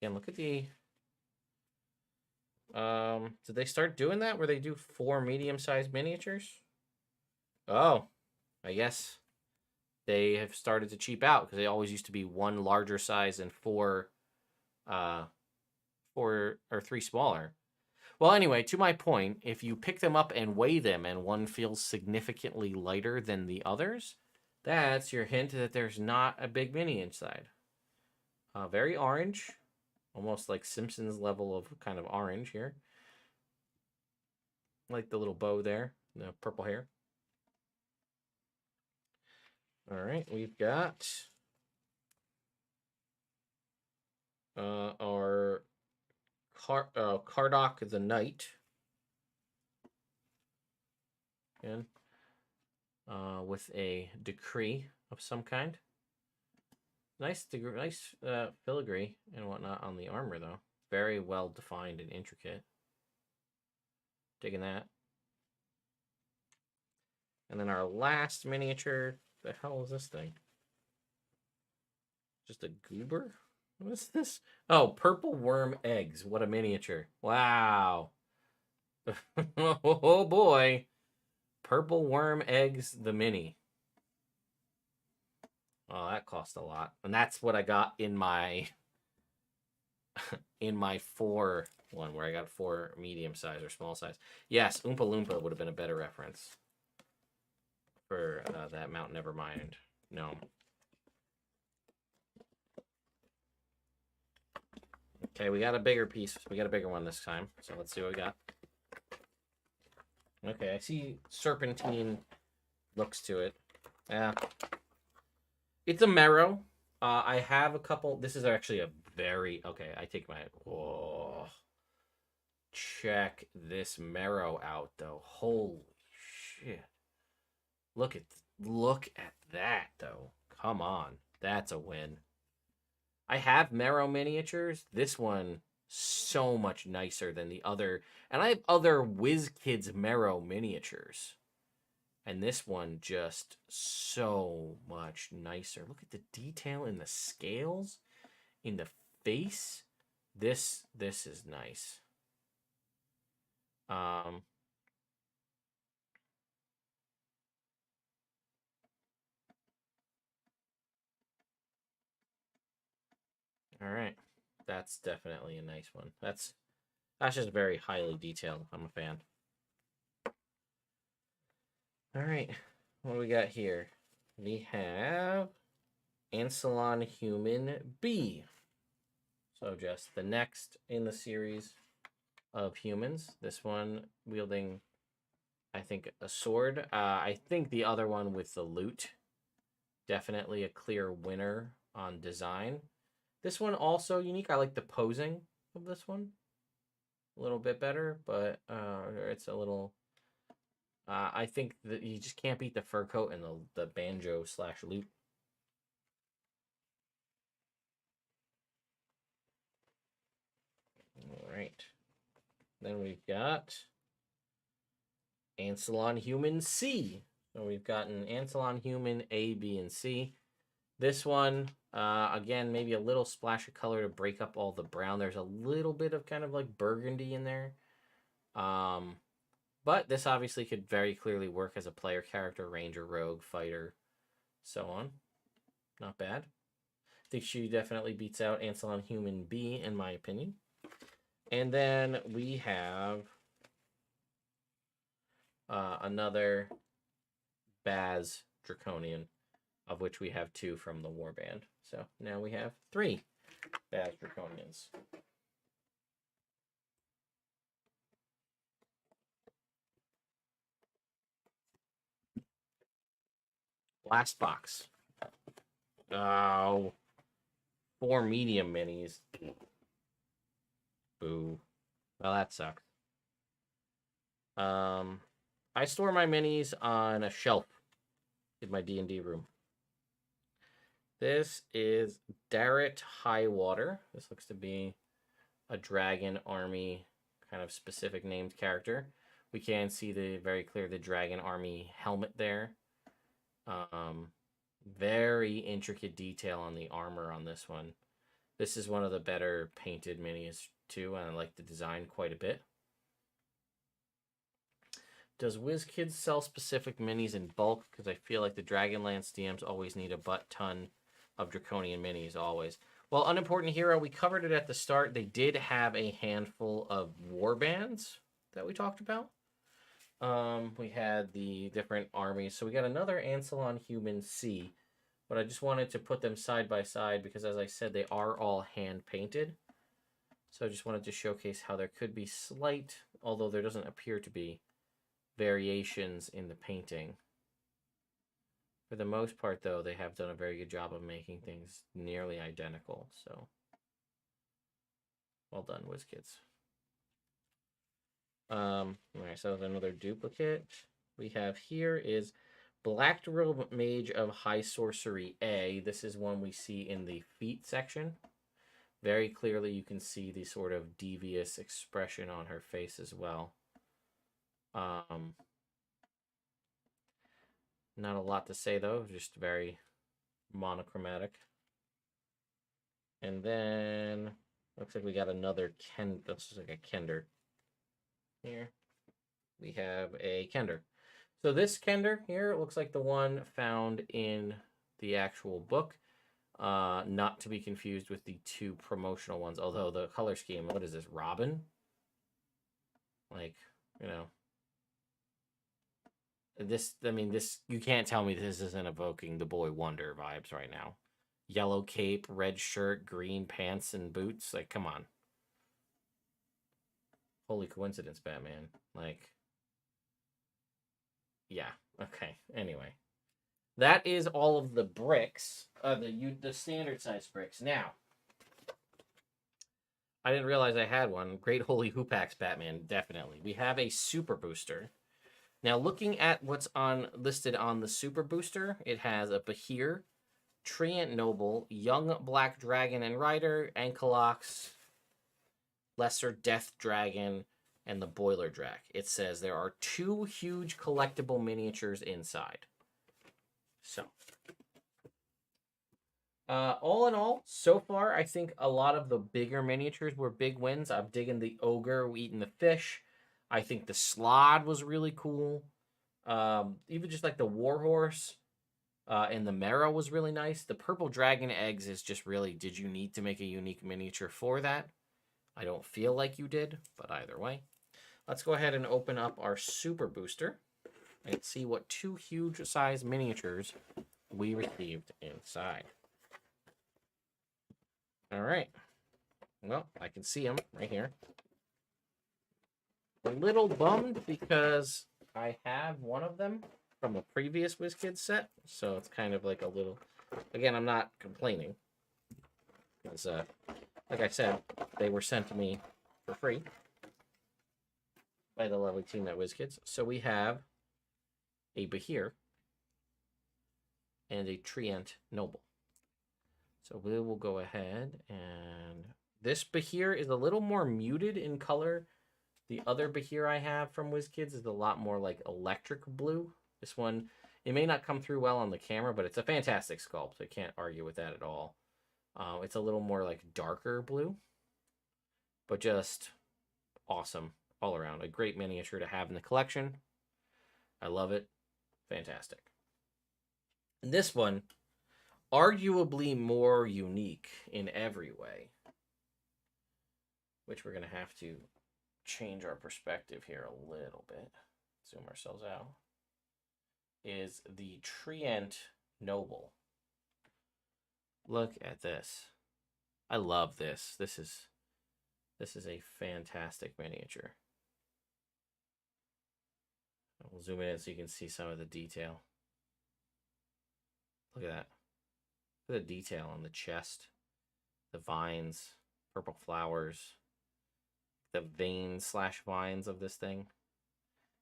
Again, look at the... did they start doing that where they do 4 medium-sized miniatures? Oh, I guess they have started to cheap out because they always used to be 1 larger size and 4 or 3 smaller. Well, anyway, to my point, if you pick them up and weigh them and one feels significantly lighter than the others, that's your hint that there's not a big mini inside. Very orange, almost like Simpsons level of kind of orange here. Like the little bow there, the purple hair. All right, we've got our Kardok the Knight. Again, with a decree of some kind. Nice filigree and whatnot on the armor, though. Very well defined and intricate. Digging that. And then our last miniature. The hell is this thing? Just a goober? What is this? Oh, purple worm eggs. What a miniature. Wow. Oh boy. Purple worm eggs, the mini. Oh, that cost a lot. And that's what I got in my in my 4 one where I got 4 medium size or small size. Yes, Oompa Loompa would have been a better reference for that Mount Nevermind. No. Okay, we got a bigger piece. We got a bigger one this time. So let's see what we got. Okay, I see serpentine looks to it. Yeah. It's a marrow. I have a couple. This is actually a very... Okay, I take my... Whoa. Check this marrow out, though. Holy shit. Look at that, though. Come on. That's a win. I have marrow miniatures. This one, so much nicer than the other. And I have other WizKids marrow miniatures. And this one just so much nicer. Look at the detail in the scales, in the face. This is nice. All right. That's definitely a nice one. That's just very highly detailed. I'm a fan. All right. What do we got here? We have Ansalon Human B. So just the next in the series of humans. This one wielding, I think, a sword. I think the other one with the loot. Definitely a clear winner on design. This one also unique. I like the posing of this one a little bit better, but it's a little... I think that you just can't beat the fur coat and the banjo / loot. All right. Then we've got Ansalon Human C. So we've gotten Ansalon Human A, B, and C. This one, again, maybe a little splash of color to break up all the brown. There's a little bit of kind of like burgundy in there. But this obviously could very clearly work as a player character, ranger, rogue, fighter, so on. Not bad. I think she definitely beats out Ansalon Human B, in my opinion. And then we have another Baz Draconian, of which we have 2 from the Warband. So now we have 3 Baz Draconians. Last box. Oh. 4 medium minis. Boo. Well, that sucks. I store my minis on a shelf in my D&D room. This is Darrett Highwater. This looks to be a dragon army kind of specific named character. We can see the very clear the dragon army helmet there. Very intricate detail on the armor on this one. This is one of the better painted minis too, and I like the design quite a bit. Does WizKids sell specific minis in bulk? Because I feel like the Dragonlance DMs always need a butt ton of Draconian minis, always. Well, Unimportant Hero, we covered it at the start. They did have a handful of warbands that we talked about. We had the different armies. So we got another Ansalon Human C. But I just wanted to put them side by side because, as I said, they are all hand-painted. So I just wanted to showcase how there could be slight, although there doesn't appear to be, variations in the painting. For the most part, though, they have done a very good job of making things nearly identical. So, well done, WizKids. All right, so another duplicate we have here is Black Robe Mage of High Sorcery A. This is one we see in the feet section. Very clearly, you can see the sort of devious expression on her face as well. Not a lot to say, though. Just very monochromatic. And then, looks like we got another this is like a Kender. Here, we have a Kender. So this Kender here looks like the one found in the actual book. Not to be confused with the 2 promotional ones. Although the color scheme, what is this, Robin? Like, you know. This, I mean, this, you can't tell me this isn't evoking the Boy Wonder vibes right now. Yellow cape, red shirt, green pants and boots. Like, come on. Holy coincidence, Batman. Like, yeah. Okay. Anyway, that is all of the bricks. The standard size bricks. Now, I didn't realize I had one. Great Holy Hoopax Batman, definitely. We have a Super Booster. Now, looking at what's listed on the Super Booster, it has a Bahir, Treant Noble, Young Black Dragon and Rider, Ankalox, Lesser Death Dragon, and the Boiler Drac. It says there are 2 huge collectible miniatures inside. So, all in all, so far, I think a lot of the bigger miniatures were big wins. I'm digging the Ogre eating the fish. I think the Slod was really cool. Even just like the Warhorse and the Mara was really nice. The Purple Dragon Eggs is just really, did you need to make a unique miniature for that? I don't feel like you did, but either way. Let's go ahead and open up our Super Booster and see what 2 huge size miniatures we received inside. All right. Well, I can see them right here. A little bummed because I have one of them from a previous WizKids set, so it's kind of like a little... Again, I'm not complaining, because, like I said, they were sent to me for free by the lovely team at WizKids. So we have a Bahir and a Treant Noble. So we will go ahead and... This Bahir is a little more muted in color. The other Bahir I have from WizKids is a lot more like electric blue. This one, it may not come through well on the camera, but it's a fantastic sculpt. I can't argue with that at all. It's a little more like darker blue, but just awesome all around. A great miniature to have in the collection. I love it. Fantastic. And this one, arguably more unique in every way, which we're going to have to change our perspective here a little bit. Zoom ourselves out. Is the Treant Noble. Look at this. I love this. This is a fantastic miniature. We'll zoom in so you can see some of the detail. Look at that. Look at the detail on the chest, the vines, purple flowers, the veins / vines of this thing.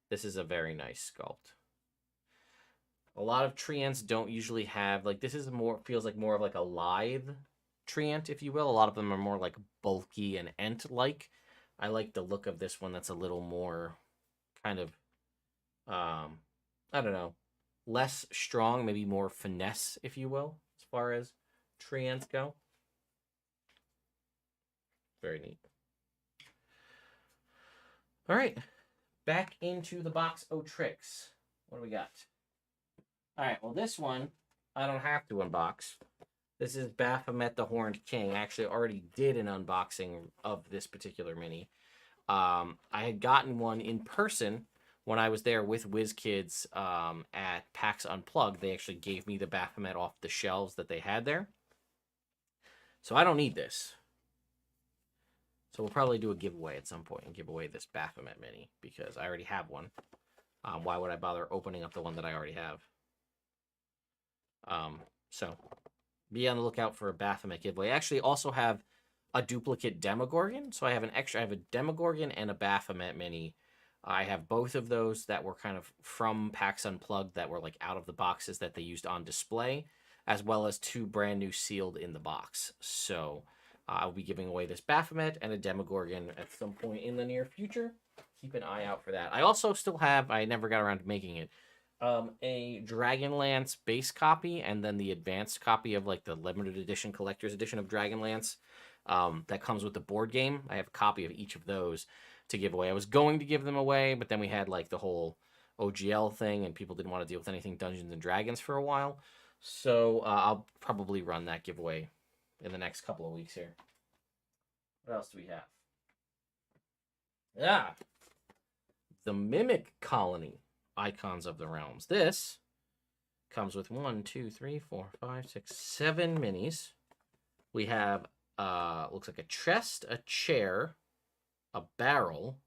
This is a very nice sculpt. A lot of Treants don't usually have, like, this is more, feels like more of like a lithe Treant, if you will. A lot of them are more like bulky and Ent-like. I like the look of this one that's a little more kind of, I don't know, less strong, maybe more finesse, if you will, as far as Treants go. Very neat. All right, back into the box of tricks. What do we got? All right, well, this one, I don't have to unbox. This is Baphomet the Horned King. I actually already did an unboxing of this particular mini. I had gotten one in person when I was there with WizKids at PAX Unplugged. They actually gave me the Baphomet off the shelves that they had there. So I don't need this. So we'll probably do a giveaway at some point and give away this Baphomet mini because I already have one. Why would I bother opening up the one that I already have? So be on the lookout for a Baphomet giveaway. I actually also have a duplicate Demogorgon. So I have I have a Demogorgon and a Baphomet mini. I have both of those that were kind of from PAX Unplugged that were like out of the boxes that they used on display, as well as 2 brand new sealed in the box. So I'll be giving away this Baphomet and a Demogorgon at some point in the near future. Keep an eye out for that. I also still have, I never got around to making it, a Dragonlance base copy and then the advanced copy of like the limited edition collector's edition of Dragonlance that comes with the board game. I have a copy of each of those to give away. I was going to give them away, but then we had like the whole OGL thing and people didn't want to deal with anything Dungeons and Dragons for a while. So I'll probably run that giveaway in the next couple of weeks here. What else do we have? Yeah. The Mimic Colony. Icons of the Realms. This comes with 1, 2, 3, 4, 5, 6, 7 minis. We have looks like a chest, a chair, a barrel,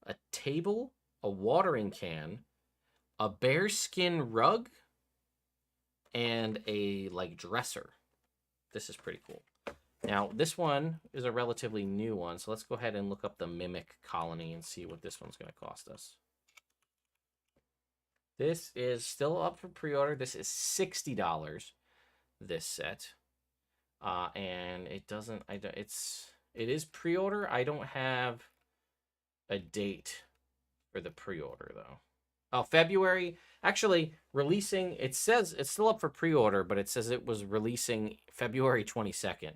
a table, a watering can, a bearskin rug, and a like dresser. This is pretty cool. Now, this one is a relatively new one, so let's go ahead and look up the Mimic Colony and see what this one's going to cost us. This is still up for pre-order. This is $60, this set. And it doesn't, it is pre-order. I don't have a date for the pre-order, though. Oh, February. Actually, releasing, it says it's still up for pre-order, but it says it was releasing February 22nd.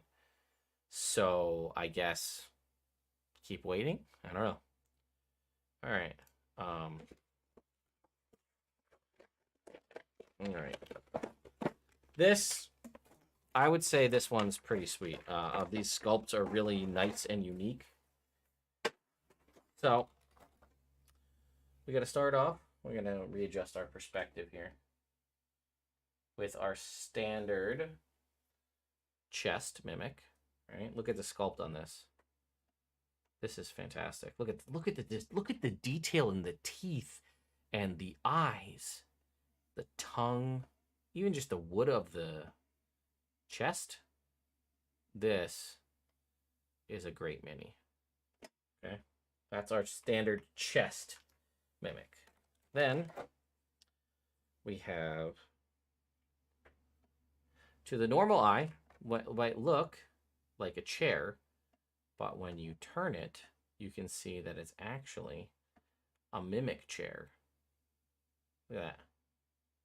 So, I guess keep waiting. I don't know. All right. All right. This, I would say this one's pretty sweet. These sculpts are really nice and unique. So, we got to start off. We're going to readjust our perspective here with our standard chest mimic. Right? Look at the sculpt on this. This is fantastic. Look at the detail in the teeth and the eyes, the tongue, even just the wood of the chest. This is a great mini. Okay, that's our standard chest mimic. Then we have, to the normal eye, what might look like a chair, but when you turn it, you can see that it's actually a mimic chair. Look at that.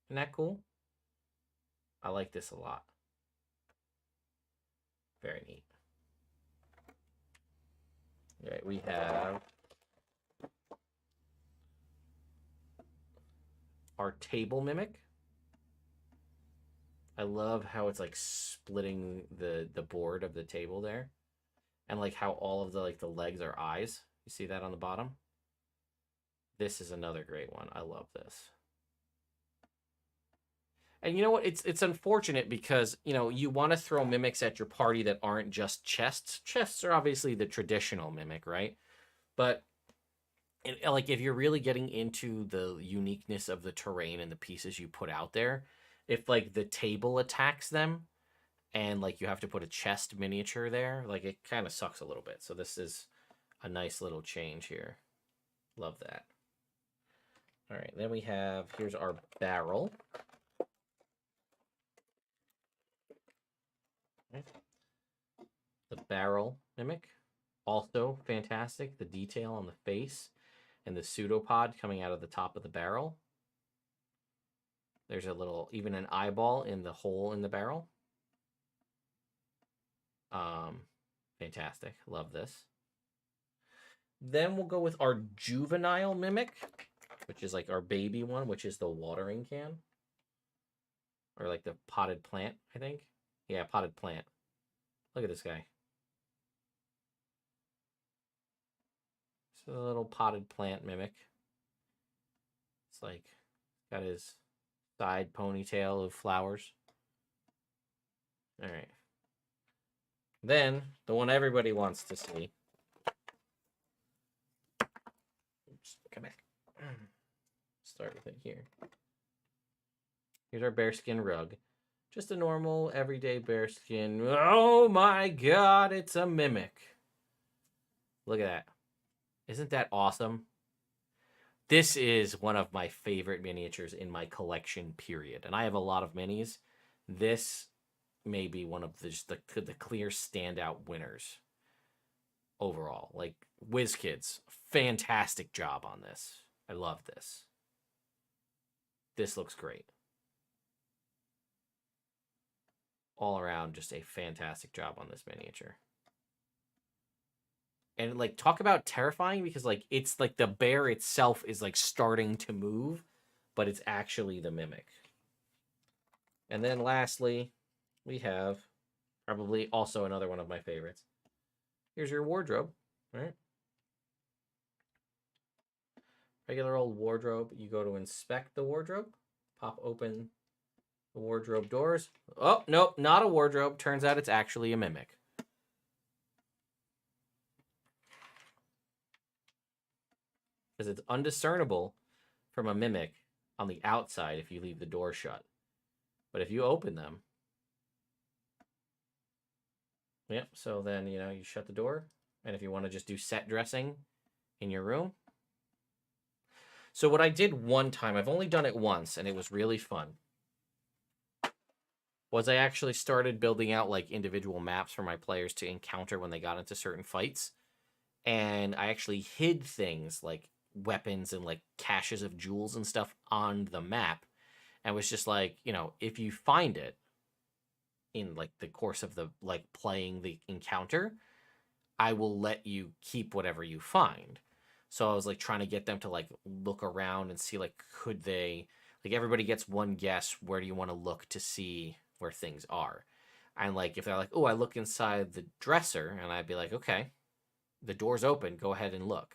Isn't that cool? I like this a lot. Very neat. All right, we have our table mimic. I love how it's like splitting the board of the table there. And like how all of the like the legs are eyes. You see that on the bottom? This is another great one. I love this. And you know what? It's unfortunate because, you know, you want to throw mimics at your party that aren't just chests. Chests are obviously the traditional mimic, right? But like if you're really getting into the uniqueness of the terrain and the pieces you put out there, if like the table attacks them and like you have to put a chest miniature there, like it kind of sucks a little bit. So this is a nice little change here. Love that. All right, then we have, here's our barrel. Okay. The barrel mimic, also fantastic. The detail on the face and the pseudopod coming out of the top of the barrel. There's a little, even an eyeball in the hole in the barrel. Fantastic. Love this. Then we'll go with our juvenile mimic, which is like our baby one, which is the watering can. Or like the potted plant, I think. Yeah, potted plant. Look at this guy. It's a little potted plant mimic. It's like got his side ponytail of flowers. All right. Then, the one everybody wants to see. Oops, come back. Start with it here. Here's our bearskin rug. Just a normal, everyday bearskin. Oh my god, it's a mimic. Look at that. Isn't that awesome? This is one of my favorite miniatures in my collection, period. And I have a lot of minis. This may be one of the clear standout winners overall. Like, WizKids, fantastic job on this. I love this. This looks great. All around, just a fantastic job on this miniature. And, like, talk about terrifying, because, like, it's, like, the bear itself is, like, starting to move, but it's actually the mimic. And then, lastly, we have probably also another one of my favorites. Here's your wardrobe, right? Regular old wardrobe. You go to inspect the wardrobe, pop open the wardrobe doors. Oh, nope, not a wardrobe. Turns out it's actually a mimic. because it's undiscernible from a mimic on the outside if you leave the door shut. But if you open them, yep, so then, you know, you shut the door. And if you want to just do set dressing in your room. So what I did one time, I've only done it once, and it was really fun, was I actually started building out like individual maps for my players to encounter when they got into certain fights. And I actually hid things like weapons and like caches of jewels and stuff on the map. And was just like, you know, if you find it in like the course of the like playing the encounter, I will let you keep whatever you find. So I was like trying to get them to like look around and see like could they, like everybody gets one guess, where do you want to look to see where things are. And like if they're like, oh, I look inside the dresser, and I'd be like, okay, the door's open, go ahead and look.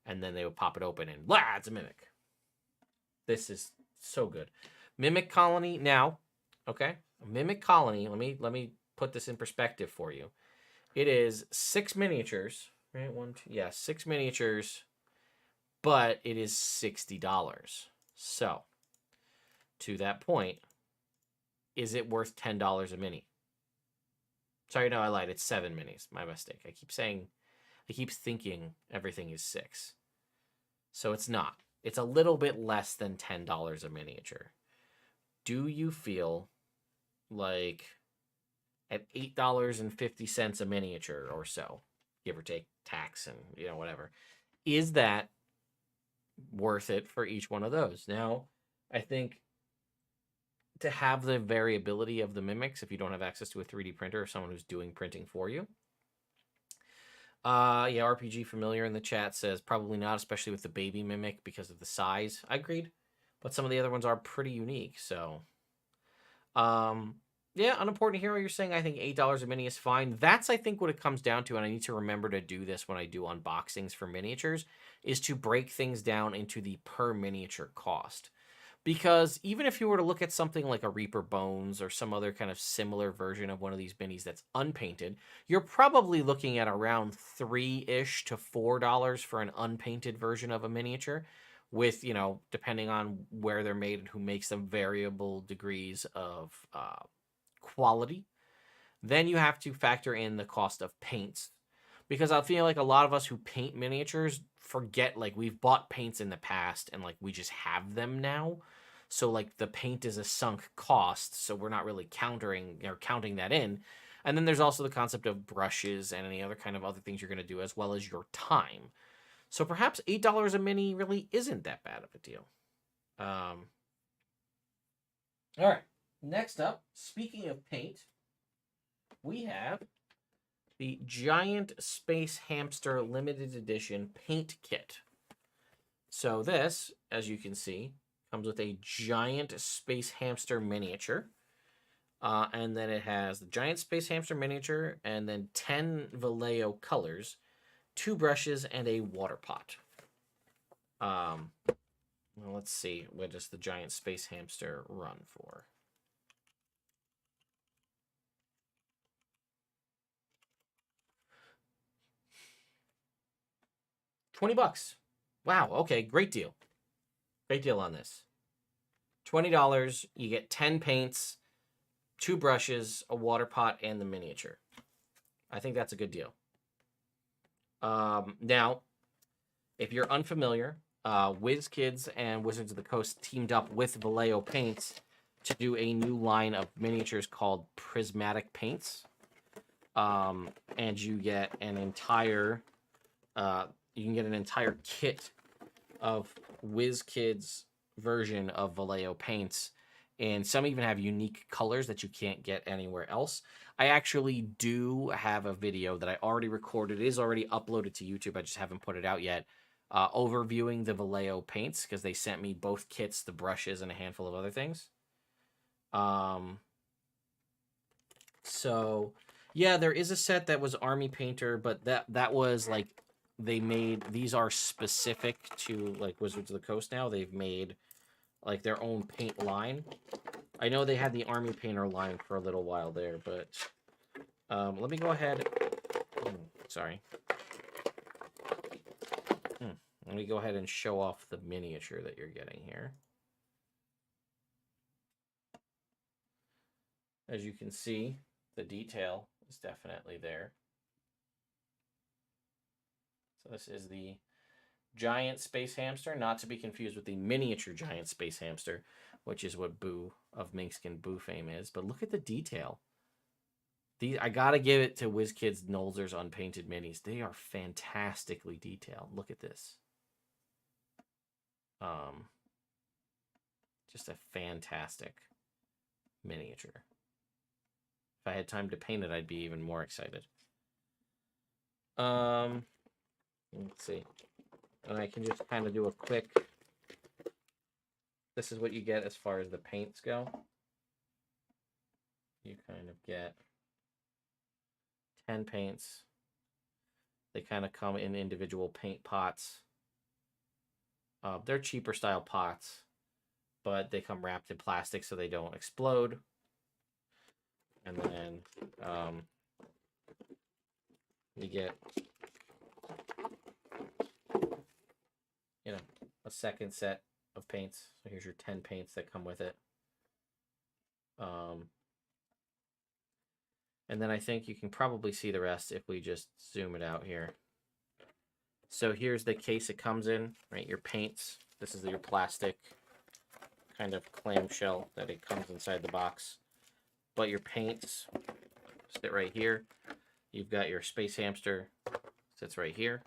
And then they would pop it open and it's a mimic. This is so good. Mimic colony now, okay? A mimic colony, let me put this in perspective for you. It is 6 miniatures, right? 1, 2, yeah, 6 miniatures, but it is $60. So, to that point, is it worth $10 a mini? Sorry, no, I lied. It's 7 minis. My mistake. I keep thinking everything is 6. So it's not. It's a little bit less than $10 a miniature. Do you feel like at $8.50 a miniature or so, give or take tax and, you know, whatever, is that worth it for each one of those? Now, I think to have the variability of the mimics, if you don't have access to a 3D printer or someone who's doing printing for you. Yeah, RPG Familiar in the chat says probably not, especially with the baby mimic because of the size. I agreed. But some of the other ones are pretty unique, so yeah, Unimportant Hero, you're saying I think $8 a mini is fine. That's, I think, what it comes down to, and I need to remember to do this when I do unboxings for miniatures, is to break things down into the per miniature cost. Because even if you were to look at something like a Reaper Bones or some other kind of similar version of one of these minis that's unpainted, you're probably looking at around $3-ish to $4 for an unpainted version of a miniature with, you know, depending on where they're made and who makes them, variable degrees of quality. Then you have to factor in the cost of paints, because I feel like a lot of us who paint miniatures forget, like, we've bought paints in the past and like we just have them now, so like the paint is a sunk cost, so we're not really counting that in. And then there's also the concept of brushes and any other kind of other things you're going to do, as well as your time. So perhaps $8 a mini really isn't that bad of a deal. All right. Next up, speaking of paint, we have the Giant Space Hamster Limited Edition Paint Kit. So this, as you can see, comes with a Giant Space Hamster miniature. And then it has the Giant Space Hamster miniature, and then 10 Vallejo colors, 2 brushes, and a water pot. Well, let's see. What does the Giant Space Hamster run for? $20. Wow. Okay. Great deal. Great deal on this. $20. You get 10 paints, 2 brushes, a water pot, and the miniature. I think that's a good deal. Now, if you're unfamiliar, WizKids and Wizards of the Coast teamed up with Vallejo Paints to do a new line of miniatures called Prismatic Paints. And you get an entire kit of WizKids version of Vallejo Paints, and some even have unique colors that you can't get anywhere else. I actually do have a video that I already recorded. It is already uploaded to YouTube. I just haven't put it out yet. Overviewing the Vallejo paints, because they sent me both kits, the brushes, and a handful of other things. So yeah, there is a set that was Army Painter, but that was like, they made, these are specific to like Wizards of the Coast now. They've made like their own paint line. I know they had the Army Painter line for a little while there, but let me go ahead. Sorry. Let me go ahead and show off the miniature that you're getting here. As you can see, the detail is definitely there. So this is the giant space hamster, not to be confused with the miniature giant space hamster, which is what Boo of Minkskin Boo fame is. But look at the detail. These, I gotta give it to WizKids Nolzur's Unpainted Minis. They are fantastically detailed. Look at this. Just a fantastic miniature. If I had time to paint it, I'd be even more excited. Let's see. And I can just kind of do a quick... This is what you get as far as the paints go. You kind of get 10 paints. They kind of come in individual paint pots. They're cheaper style pots, but they come wrapped in plastic so they don't explode. And then you get, a second set of paints. So here's your 10 paints that come with it. And then I think you can probably see the rest if we just zoom it out here. So here's the case it comes in, right? Your paints. This is your plastic kind of clamshell that it comes inside the box. But your paints sit right here. You've got your space hamster sits right here.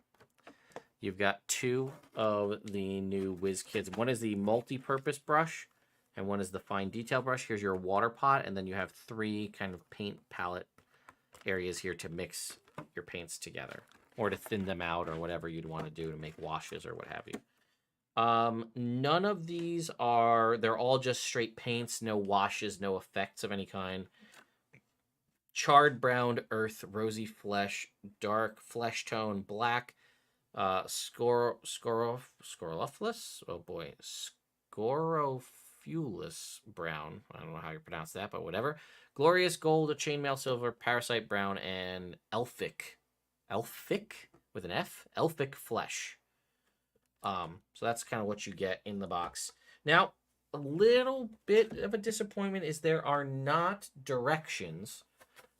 You've got two of the new WizKids. One is the multi-purpose brush, and one is the fine detail brush. Here's your water pot, and then you have three kind of paint palette areas here to mix your paints together, or to thin them out, or whatever you'd want to do to make washes or what have you. None of these are, they're all just straight paints, no washes, no effects of any kind. Charred brown earth, rosy flesh, dark flesh tone, black, scorophulus, oh boy, scorophulus brown. I don't know how you pronounce that, but whatever. Glorious gold, chainmail silver, parasite brown, and elphic with an F, elphic flesh. So that's kind of what you get in the box. Now, a little bit of a disappointment is there are not directions.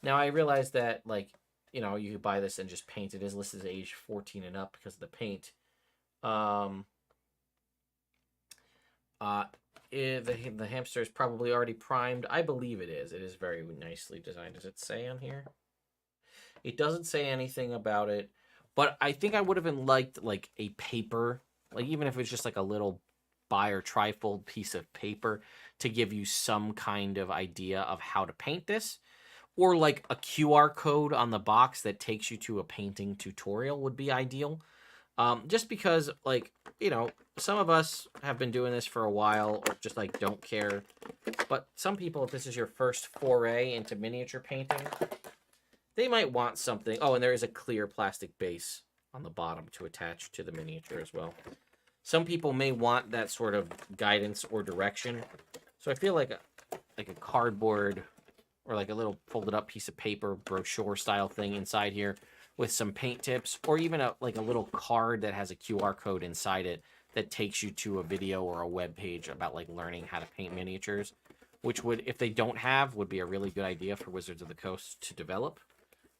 Now, I realize that, like, you could buy this and just paint it. It is listed as age 14 and up because of the paint. The hamster is probably already primed. I believe it is. It is very nicely designed. Does it say on here? It doesn't say anything about it. But I think I would have liked, like, a paper. Like, even if it's just, like, a little bi- or trifold piece of paper to give you some kind of idea of how to paint this. Or, like, a QR code on the box that takes you to a painting tutorial would be ideal. Just because, like, some of us have been doing this for a while or just, like, don't care. But some people, if this is your first foray into miniature painting, they might want something. Oh, and there is a clear plastic base on the bottom to attach to the miniature as well. Some people may want that sort of guidance or direction. So I feel like a cardboard or like a little folded up piece of paper, brochure style thing inside here with some paint tips, or even a little card that has a QR code inside it that takes you to a video or a web page about like learning how to paint miniatures, which would, if they don't have, would be a really good idea for Wizards of the Coast to develop,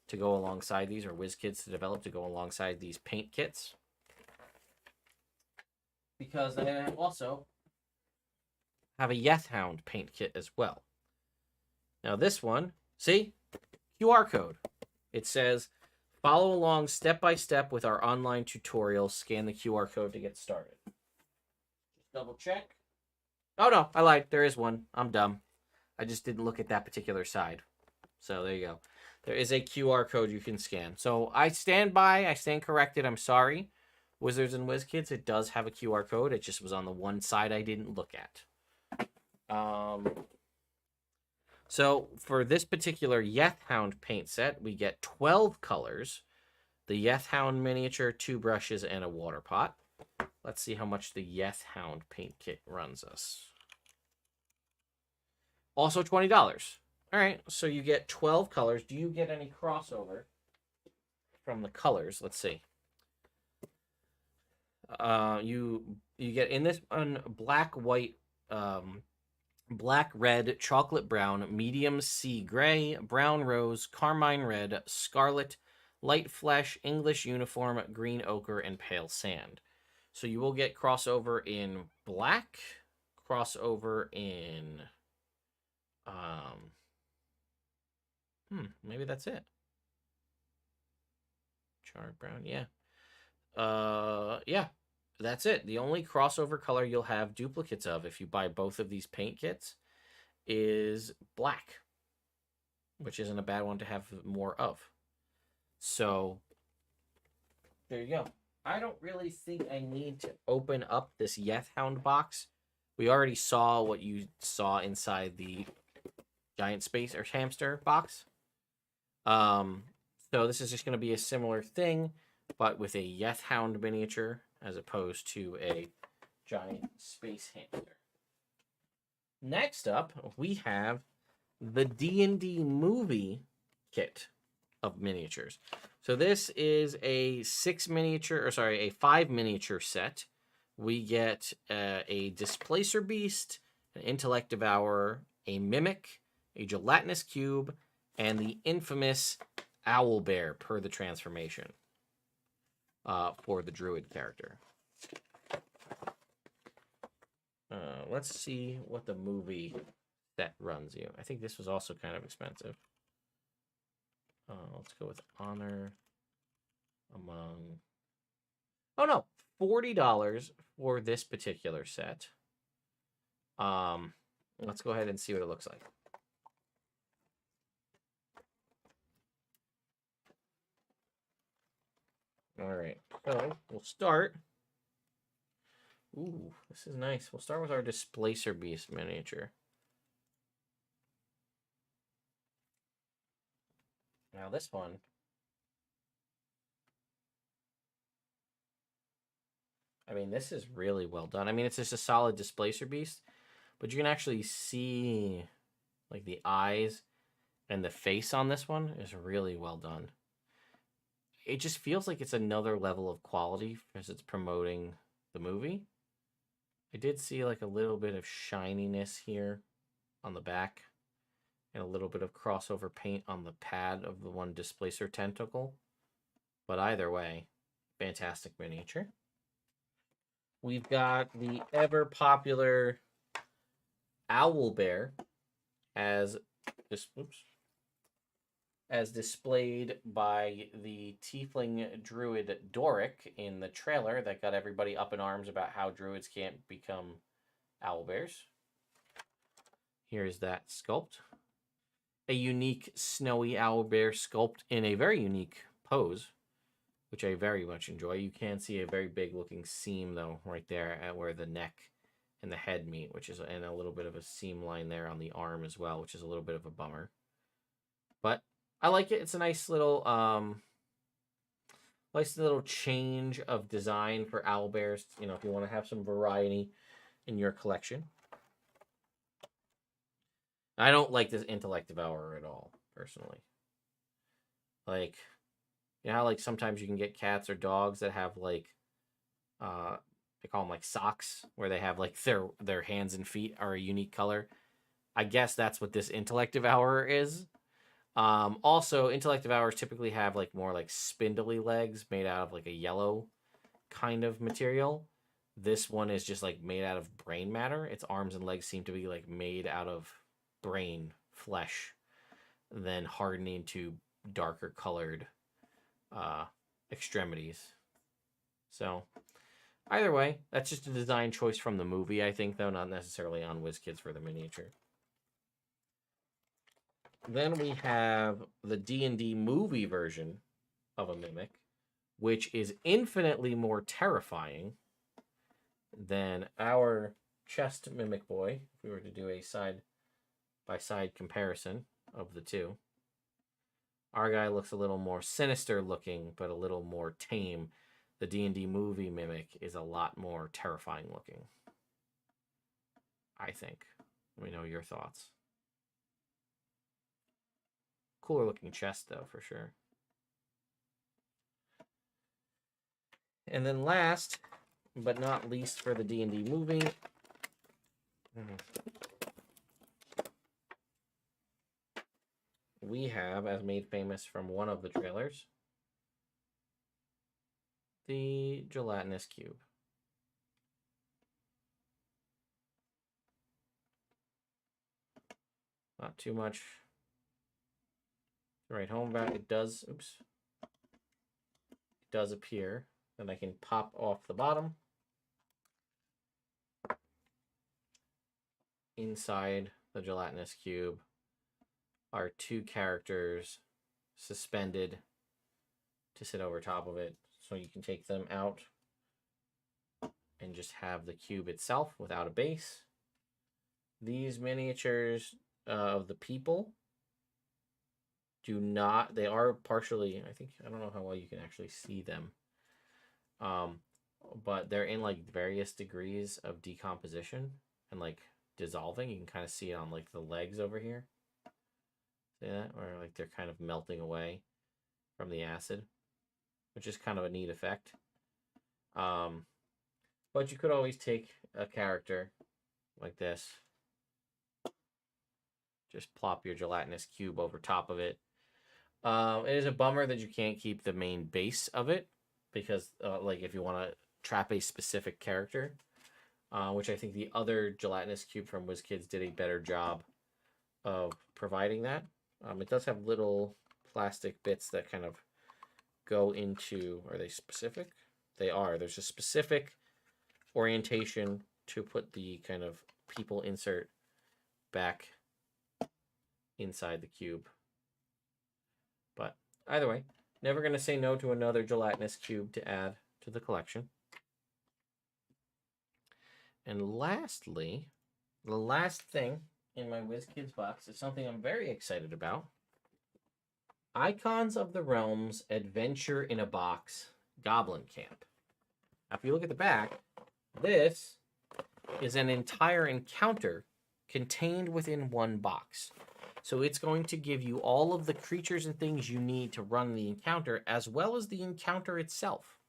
to go alongside these, or WizKids to develop to go alongside these paint kits. Because they also have a Yethhound paint kit as well. Now this one, see? QR code. It says, follow along step by step with our online tutorial. Scan the QR code to get started. Just double check. Oh no, I lied. There is one. I'm dumb. I just didn't look at that particular side. So there you go. There is a QR code you can scan. So I stand corrected. I'm sorry. Wizards and WizKids, it does have a QR code. It just was on the one side I didn't look at. So for this particular Yethhound paint set, we get 12 colors, the Yethhound miniature, 2 brushes, and a water pot. Let's see how much the Yethhound paint kit runs us. Also $20. All right, so you get 12 colors. Do you get any crossover from the colors? Let's see. You get in this one black, white, black, red, chocolate brown, medium sea gray, brown rose, carmine red, scarlet, light flesh, English uniform, green ochre, and pale sand. So you will get crossover in black, crossover in um maybe that's it. Charred brown, yeah. Yeah. That's it. The only crossover color you'll have duplicates of if you buy both of these paint kits is black, which isn't a bad one to have more of. So there you go. I don't really think I need to open up this Yethhound box. We already saw what you saw inside the giant space or hamster box. So this is just going to be a similar thing, but with a Yethhound miniature as opposed to a giant space hamster. Next up, we have the D&D movie kit of miniatures. So this is a 5 miniature set. We get a Displacer Beast, an Intellect Devourer, a Mimic, a Gelatinous Cube, and the infamous Owl Bear per the transformation for the Druid character. Let's see what the movie set runs you. I think this was also kind of expensive. Let's go with Honor Among... Oh, no. $40 for this particular set. Let's go ahead and see what it looks like. All right. So we'll start. Ooh, this is nice. We'll start with our Displacer Beast miniature. Now this one. I mean, this is really well done. I mean, it's just a solid Displacer Beast, but you can actually see like the eyes and the face on this one is really well done. It just feels like it's another level of quality as it's promoting the movie. I did see like a little bit of shininess here on the back and a little bit of crossover paint on the pad of the one Displacer tentacle. But either way, fantastic miniature. We've got the ever popular Owl Bear as displayed by the Tiefling Druid Doric in the trailer that got everybody up in arms about how druids can't become owl bears. Here's that sculpt. A unique snowy owl bear sculpt in a very unique pose, which I very much enjoy. You can see a very big looking seam though right there at where the neck and the head meet, which is, and a little bit of a seam line there on the arm as well, which is a little bit of a bummer. But I like it. It's a nice little change of design for owl bears. You know, if you want to have some variety in your collection. I don't like this Intellect Devourer at all, personally. Like, you know how like sometimes you can get cats or dogs that have like they call them like socks, where they have like their hands and feet are a unique color. I guess that's what this Intellect Devourer is. Also, Intellect Devourers typically have like more like spindly legs made out of like a yellow kind of material. This one is just like made out of brain matter. Its arms and legs seem to be like made out of brain flesh, then hardening to darker colored extremities. So either way, that's just a design choice from the movie, I think, though, not necessarily on WizKids for the miniature. Then we have the D&D movie version of a Mimic, which is infinitely more terrifying than our chest Mimic Boy, if we were to do a side-by-side comparison of the two. Our guy looks a little more sinister looking, but a little more tame. The D&D movie Mimic is a lot more terrifying looking, I think. Let me know your thoughts. Cooler looking chest, though, for sure. And then last, but not least for the D&D movie, we have, as made famous from one of the trailers, the gelatinous cube. Not too much to write home about. It does, oops, it does appear that I can pop off the bottom. Inside the gelatinous cube are two characters suspended to sit over top of it. So you can take them out and just have the cube itself without a base. These miniatures of the people do not, they are partially, I don't know how well you can actually see them. But they're in like various degrees of decomposition and like dissolving. You can kind of see it on like the legs over here. See that? Or like they're kind of melting away from the acid, which is kind of a neat effect. But you could always take a character like this, just plop your gelatinous cube over top of it. It is a bummer that you can't keep the main base of it, because like if you want to trap a specific character, which I think the other gelatinous cube from WizKids did a better job of providing that. It does have little plastic bits that kind of go into, are they specific? They are. There's a specific orientation to put the kind of people insert back inside the cube. But either way, never going to say no to another gelatinous cube to add to the collection. And lastly, the last thing in my WizKids box is something I'm very excited about. Icons of the Realms Adventure in a Box Goblin Camp. Now, if you look at the back, this is an entire encounter contained within one box. So it's going to give you all of the creatures and things you need to run the encounter, as well as the encounter itself.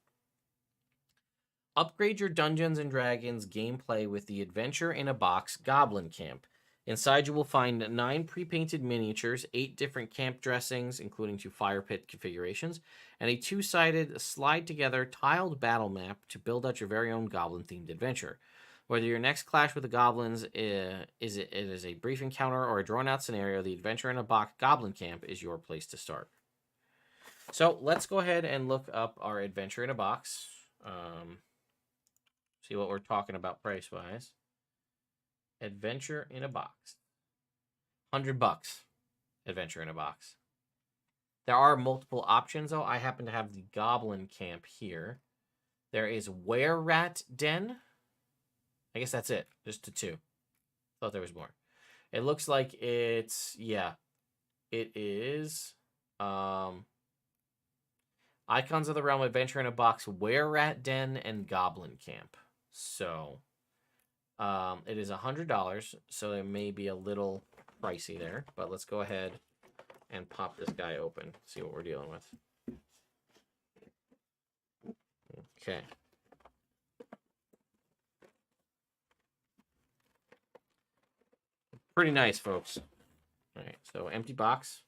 Upgrade your Dungeons & Dragons gameplay with the Adventure in a Box Goblin Camp. Inside you will find 9 pre-painted miniatures, 8 different camp dressings, including 2 fire pit configurations, and a 2-sided slide-together tiled battle map to build out your very own goblin-themed adventure. Whether your next clash with the goblins is a brief encounter or a drawn-out scenario, the Adventure in a Box Goblin Camp is your place to start. So let's go ahead and look up our Adventure in a Box. See what we're talking about price-wise. Adventure in a Box. $100. Adventure in a Box. There are multiple options, though. I happen to have the Goblin Camp here. There is Were-Rat Den. I guess that's it. Just the 2. Thought there was more. It looks like it's, yeah. It is Icons of the Realm Adventure in a Box, Were-Rat Den, and Goblin Camp. So it is $100, so it may be a little pricey there, but let's go ahead and pop this guy open, see what we're dealing with. Okay. Pretty nice, folks. All right, so empty box.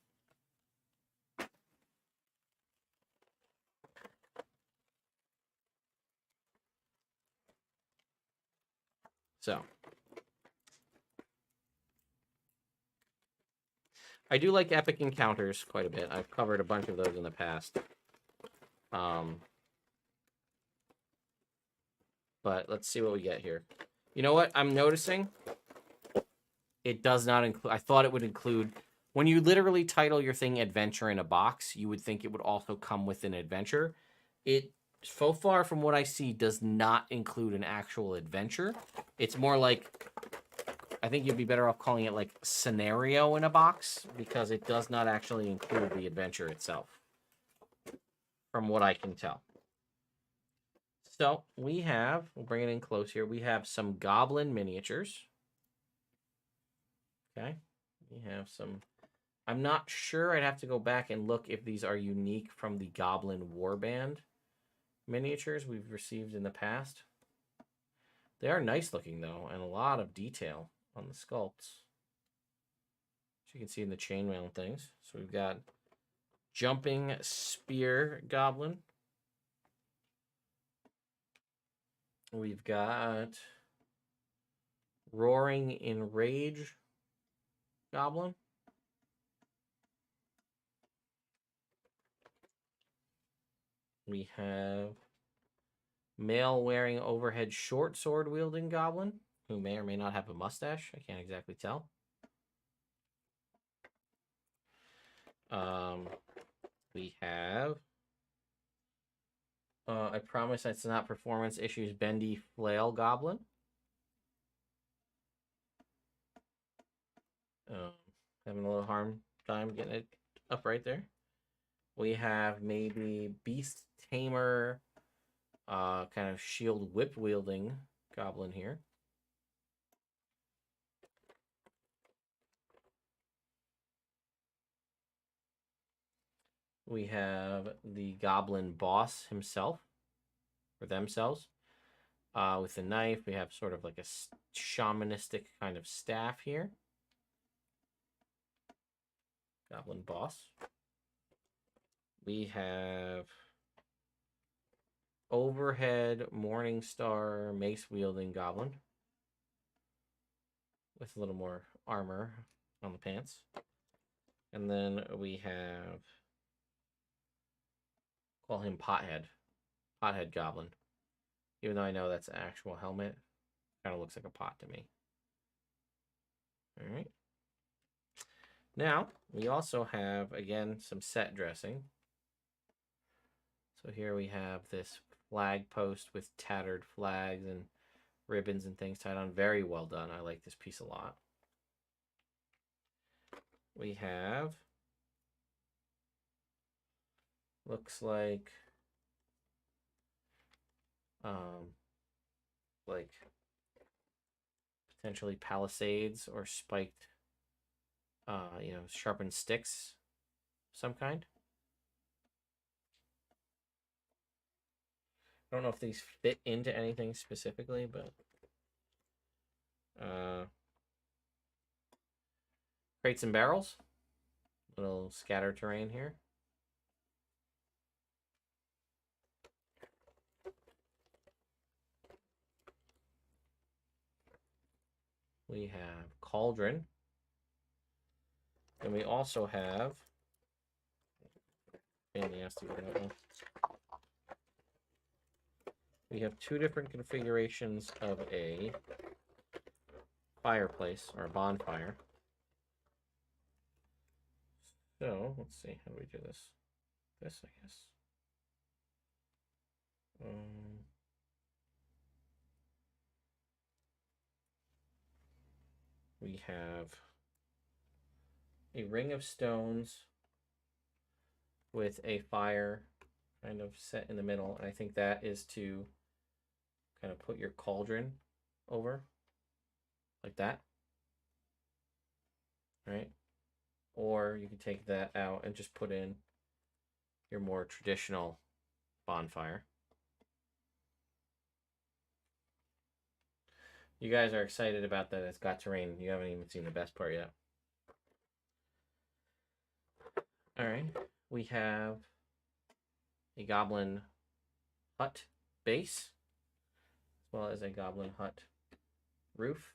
So, I do like epic encounters quite a bit. I've covered a bunch of those in the past. But let's see what we get here. You know what I'm noticing? It does not include, I thought it would include, when you literally title your thing Adventure in a Box, you would think it would also come with an adventure. It, so far from what I see, does not include an actual adventure. It's more like, I think you'd be better off calling it like scenario in a box, because it does not actually include the adventure itself, from what I can tell. So we have, we'll bring it in close here, we have some goblin miniatures. Okay, we have some, I'm not sure, I'd have to go back and look if these are unique from the Goblin Warband miniatures we've received in the past. They are nice looking though, and a lot of detail on the sculpts. As you can see in the chainmail and things. So we've got Jumping Spear Goblin. We've got Roaring in Rage Goblin. We have Male wearing overhead short sword wielding goblin, who may or may not have a mustache. I can't exactly tell. We have I promise it's not performance issues, Bendy Flail Goblin. Having a little hard time getting it up right there. We have maybe Beast Tamer, kind of shield whip wielding goblin here. We have the goblin boss himself, or themselves, with the knife. We have sort of like a shamanistic kind of staff here. Goblin boss. We have overhead Morningstar mace wielding goblin with a little more armor on the pants. And then we have, call him Pothead Goblin. Even though I know that's an actual helmet, kind of looks like a pot to me. All right. Now, we also have, again, some set dressing. So here we have this flag post with tattered flags and ribbons and things tied on. Very well done. I like this piece a lot. We have, looks like potentially palisades or spiked, sharpened sticks of some kind. I don't know if these fit into anything specifically, but crates and barrels, little scatter terrain here. We have cauldron, and we also have we have two different configurations of a fireplace or a bonfire. So let's see, how do we do this? This, I guess. We have a ring of stones with a fire kind of set in the middle, and I think that is to kind of put your cauldron over like that, right? Or you can take that out and just put in your more traditional bonfire. You guys are excited about that. It's got terrain. You haven't even seen the best part yet. All right, we have a goblin hut base, as well as a goblin hut roof.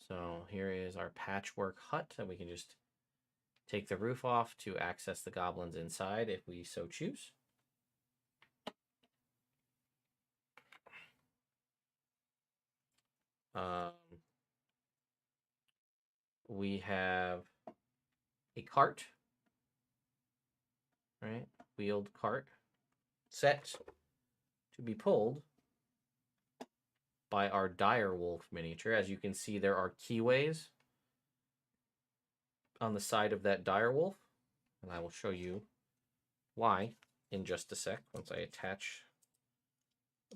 So here is our patchwork hut, and we can just take the roof off to access the goblins inside if we so choose. We have a cart, right? Wheeled cart set to be pulled by our direwolf miniature. As you can see, there are keyways on the side of that direwolf, and I will show you why in just a sec once I attach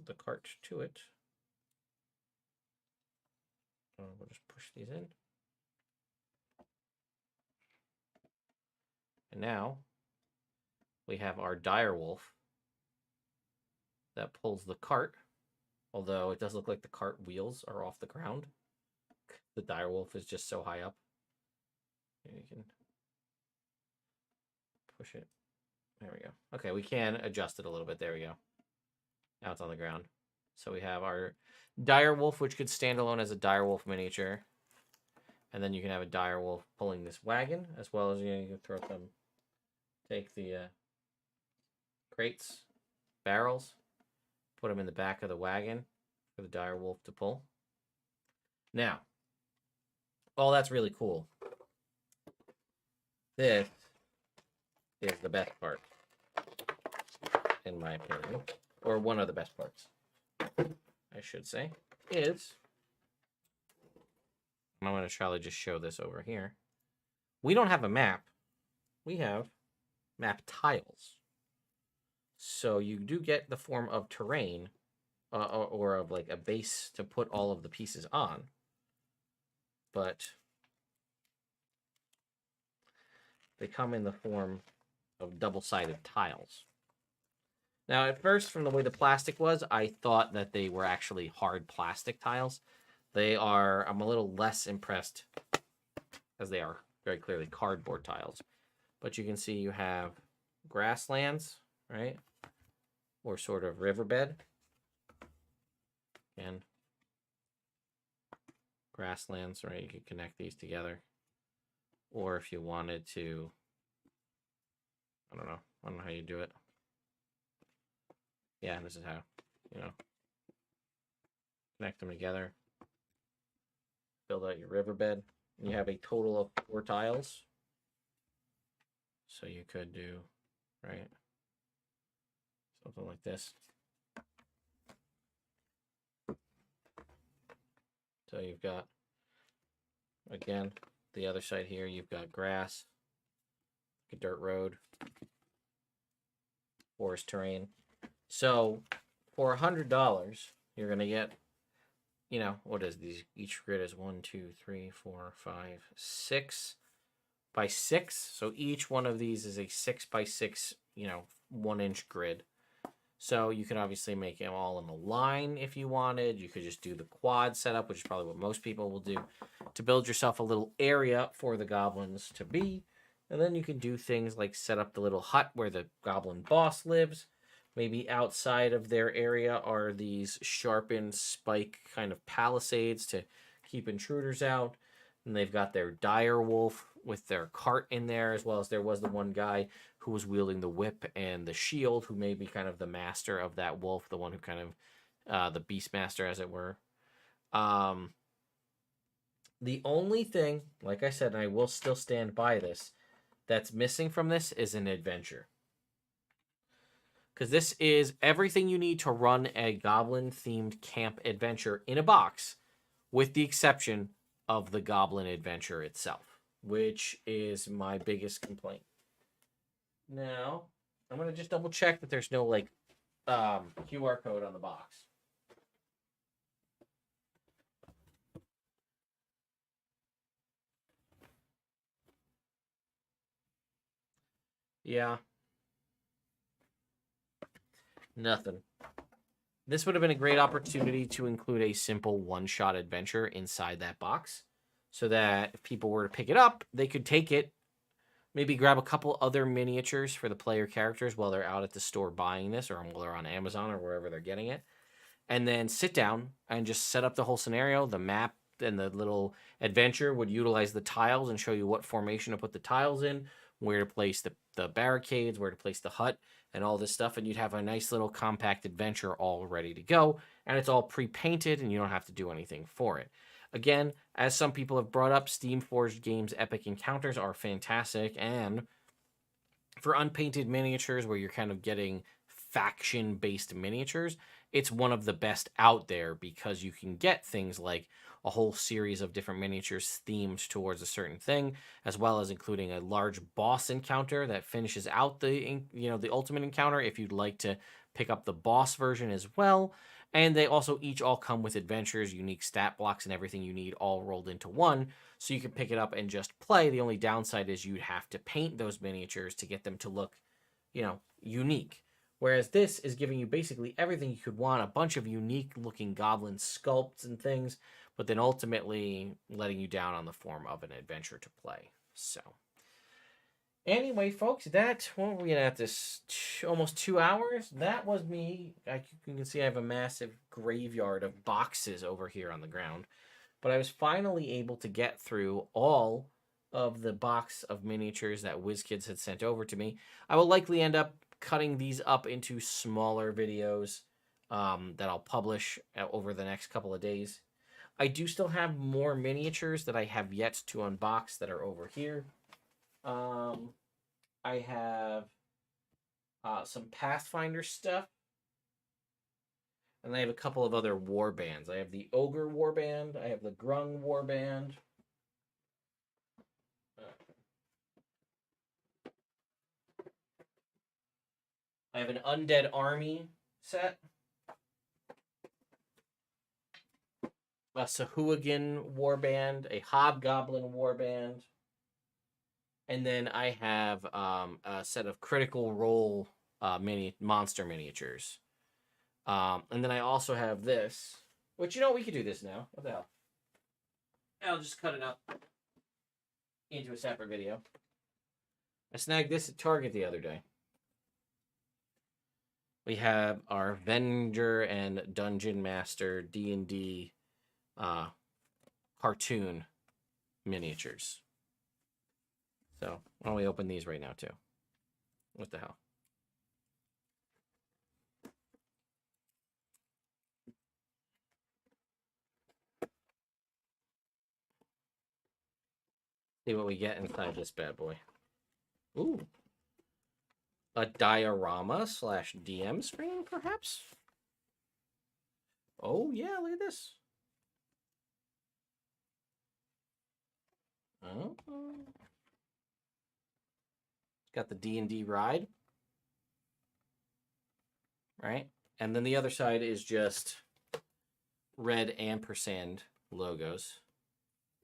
the cart to it. We'll just push these in. And now we have our direwolf that pulls the cart. Although it does look like the cart wheels are off the ground. The direwolf is just so high up. You can push it. There we go. Okay, we can adjust it a little bit. There we go. Now it's on the ground. So we have our direwolf, which could stand alone as a direwolf miniature. And then you can have a direwolf pulling this wagon, as well as you can throw them, take the crates, barrels, put them in the back of the wagon for the direwolf to pull. Now, oh, that's really cool. This is the best part, in my opinion, or one of the best parts, I should say, is, I'm going to try to just show this over here. We don't have a map. We have map tiles. So you do get the form of terrain or of like a base to put all of the pieces on. But they come in the form of double-sided tiles. Now, at first, from the way the plastic was, I thought that they were actually hard plastic tiles. They are, I'm a little less impressed, as they are very clearly cardboard tiles. But you can see you have grasslands, right? Or sort of riverbed. And grasslands, right? You could connect these together. Or if you wanted to, I don't know how you do it. Yeah, this is how, connect them together. Build out your riverbed. And you have a total of 4 tiles. So you could do, right, something like this. So you've got, again, the other side here, you've got grass, a dirt road, forest terrain. So for $100, you're going to get, what is these? Each grid is 1, 2, 3, 4, 5, 6 by 6. So each one of these is a 6 by 6, 1-inch grid. So you could obviously make them all in a line if you wanted. You could just do the quad setup, which is probably what most people will do, to build yourself a little area for the goblins to be. And then you can do things like set up the little hut where the goblin boss lives. Maybe outside of their area are these sharpened spike kind of palisades to keep intruders out. And they've got their dire wolf with their cart in there, as well as there was the one guy who was wielding the whip and the shield, who may be kind of the master of that wolf, the one who kind of, the beast master, as it were. The only thing, like I said, and I will still stand by this, that's missing from this is an adventure. Because this is everything you need to run a goblin-themed camp adventure in a box, with the exception of the goblin adventure itself, which is my biggest complaint. Now, I'm going to just double check that there's no, QR code on the box. Yeah. Nothing. This would have been a great opportunity to include a simple one-shot adventure inside that box, so that if people were to pick it up, they could take it, maybe grab a couple other miniatures for the player characters while they're out at the store buying this, or while they're on Amazon or wherever they're getting it, and then sit down and just set up the whole scenario. The map and the little adventure would utilize the tiles and show you what formation to put the tiles in, where to place the barricades, where to place the hut, and all this stuff, and you'd have a nice little compact adventure all ready to go, and it's all pre-painted, and you don't have to do anything for it. Again, as some people have brought up, Steam Forged Games Epic Encounters are fantastic, and for unpainted miniatures where you're kind of getting faction-based miniatures, it's one of the best out there, because you can get things like a whole series of different miniatures themed towards a certain thing, as well as including a large boss encounter that finishes out the ultimate encounter if you'd like to pick up the boss version as well. And they also each all come with adventures, unique stat blocks, and everything you need all rolled into one, so you can pick it up and just play. The only downside is you'd have to paint those miniatures to get them to look, unique. Whereas this is giving you basically everything you could want, a bunch of unique looking goblin sculpts and things, but then ultimately letting you down on the form of an adventure to play. So anyway, folks, that, what were we at this, almost 2 hours? That was me. You can see I have a massive graveyard of boxes over here on the ground. But I was finally able to get through all of the box of miniatures that WizKids had sent over to me. I will likely end up cutting these up into smaller videos that I'll publish over the next couple of days. I do still have more miniatures that I have yet to unbox that are over here. I have some Pathfinder stuff. And I have a couple of other war bands. I have the Ogre Warband. I have the Grung Warband. I have an Undead Army set. A Sahuagin Warband. A Hobgoblin Warband. And then I have a set of Critical Role monster miniatures. And then I also have this, which, you know, we could do this now. What the hell? I'll just cut it up into a separate video. I snagged this at Target the other day. We have our Venger and Dungeon Master D&D cartoon miniatures. So why don't we open these right now too? What the hell? See what we get inside this bad boy. Ooh. A diorama / DM screen, perhaps? Oh, yeah, look at this. Oh. Got the D&D ride. Right? And then the other side is just red ampersand logos.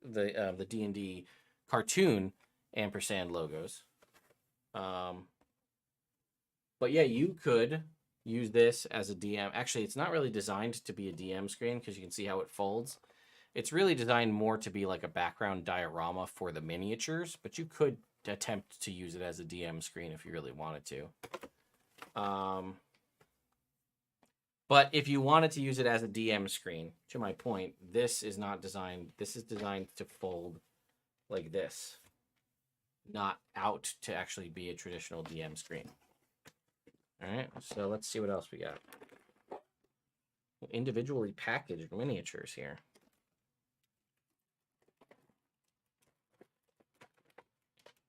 The D&D cartoon ampersand logos. But yeah, you could use this as a DM. Actually, it's not really designed to be a DM screen because you can see how it folds. It's really designed more to be like a background diorama for the miniatures, but you could attempt to use it as a DM screen if you really wanted to. But if you wanted to use it as a DM screen, to my point, this is not designed. This is designed to fold like this, not out to actually be a traditional DM screen. All right, so let's see what else we got. Individually packaged miniatures here.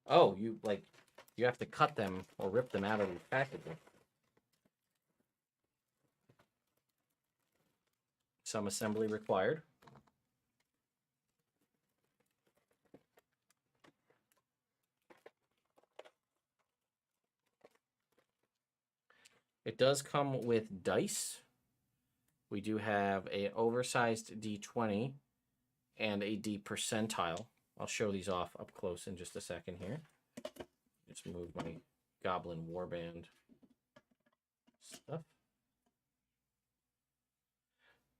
Oh, you have to cut them or rip them out of the packaging. Some assembly required. It does come with dice. We do have an oversized D20 and a D percentile. I'll show these off up close in just a second here. Just move my Goblin Warband stuff.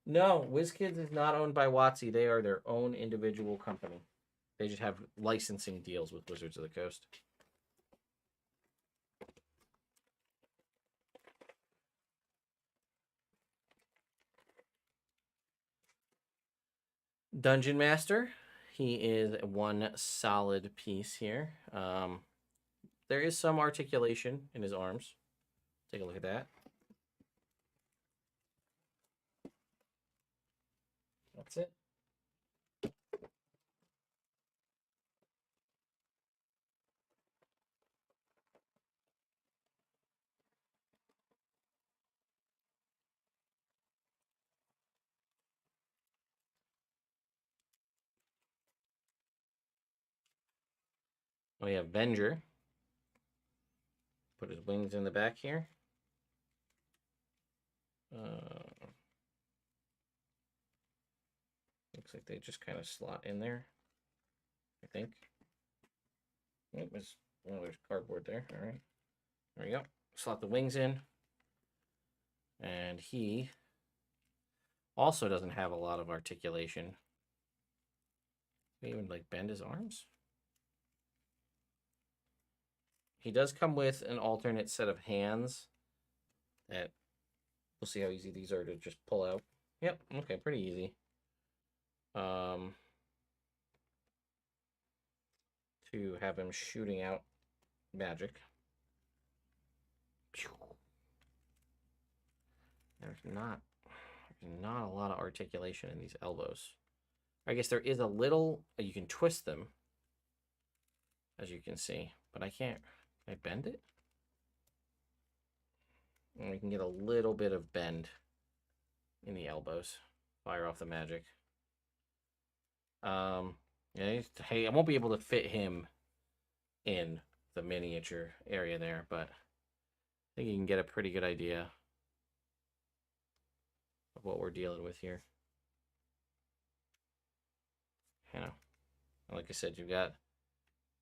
No, WizKids is not owned by WotC. They are their own individual company. They just have licensing deals with Wizards of the Coast. Dungeon Master. He is one solid piece here. There is some articulation in his arms. Take a look at that. That's it. We have Venger. Put his wings in the back here. Looks like they just kind of slot in there, I think. It was, well, there's cardboard there. All right. There we go. Slot the wings in. And he also doesn't have a lot of articulation. Can he even like bend his arms? He does come with an alternate set of hands that we'll see how easy these are to just pull out. Yep, okay, pretty easy. To have him shooting out magic. There's not a lot of articulation in these elbows. I guess there is a little. You can twist them, as you can see, but I can't. Can I bend it? And we can get a little bit of bend in the elbows. Fire off the magic. Yeah, hey, I won't be able to fit him in the miniature area there, but I think you can get a pretty good idea of what we're dealing with here. You know, like I said, you've got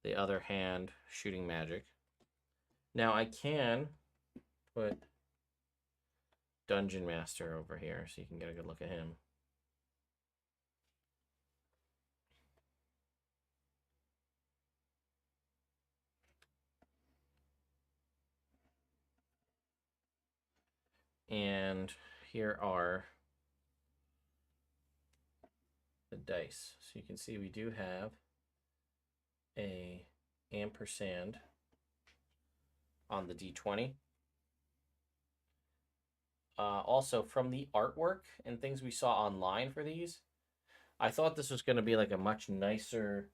the other hand shooting magic. Now I can put Dungeon Master over here so you can get a good look at him. And here are the dice. So you can see we do have a ampersand on the D20. Also, from the artwork and things we saw online for these, I thought this was going to be like a much nicer,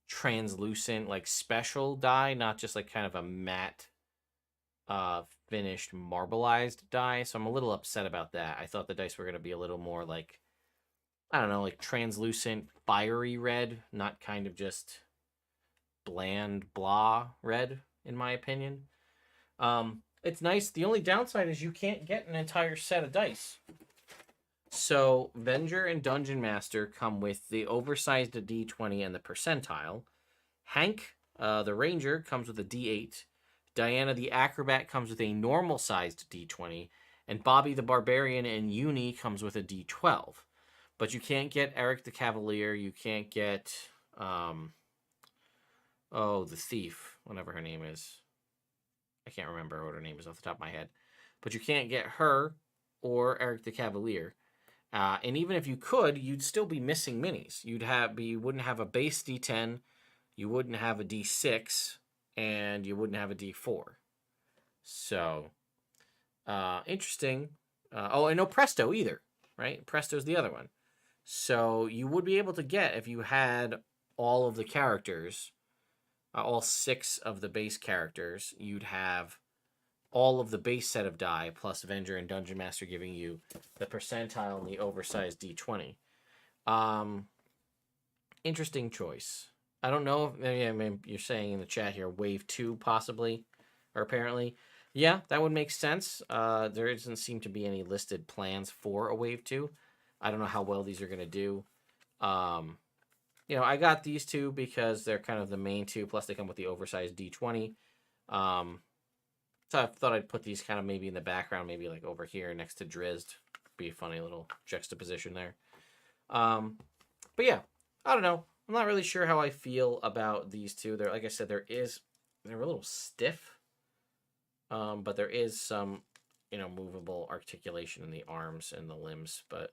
translucent, like special die, not just like kind of a matte, finished marbleized die. So I'm a little upset about that. I thought the dice were going to be a little more like, I don't know, like translucent, fiery red, not kind of just bland, blah red, in my opinion. It's nice. The only downside is you can't get an entire set of dice. So Venger and Dungeon Master come with the oversized D20 and the percentile. Hank, the Ranger, comes with a D8. Diana, the Acrobat, comes with a normal-sized D20. And Bobby, the Barbarian, and Uni comes with a D12. But you can't get Eric the Cavalier. You can't get, the Thief, whatever her name is. I can't remember what her name is off the top of my head. But you can't get her or Eric the Cavalier. And even if you could, you'd still be missing minis. You wouldn't have a base D10, you wouldn't have a D6, and you wouldn't have a D4. So, interesting. And no Presto either, right? Presto's the other one. So you would be able to get, if you had all of the characters, all 6 of the base characters, you'd have all of the base set of die, plus Avenger and Dungeon Master giving you the percentile and the oversized D20. Interesting choice. I don't know. I mean, you're saying in the chat here, Wave 2 possibly, or apparently. Yeah, that would make sense. There doesn't seem to be any listed plans for a Wave 2. I don't know how well these are going to do. I got these 2 because they're kind of the main 2, plus they come with the oversized D20. So I thought I'd put these kind of maybe in the background, maybe like over here next to Drizzt. Be a funny little juxtaposition there. But yeah, I don't know. I'm not really sure how I feel about these 2. They're, like I said, they're a little stiff. But there is some, movable articulation in the arms and the limbs. But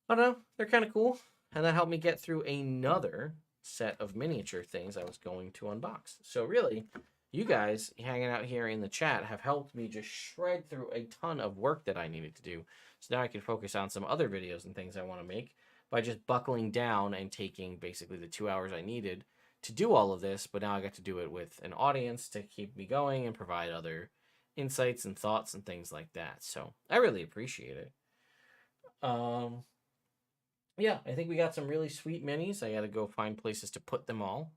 I don't know. They're kind of cool. And that helped me get through another set of miniature things I was going to unbox. So really, you guys hanging out here in the chat have helped me just shred through a ton of work that I needed to do. So now I can focus on some other videos and things I want to make by just buckling down and taking basically the 2 hours I needed to do all of this. But now I got to do it with an audience to keep me going and provide other insights and thoughts and things like that. So I really appreciate it. Yeah, I think we got some really sweet minis. I got to go find places to put them all.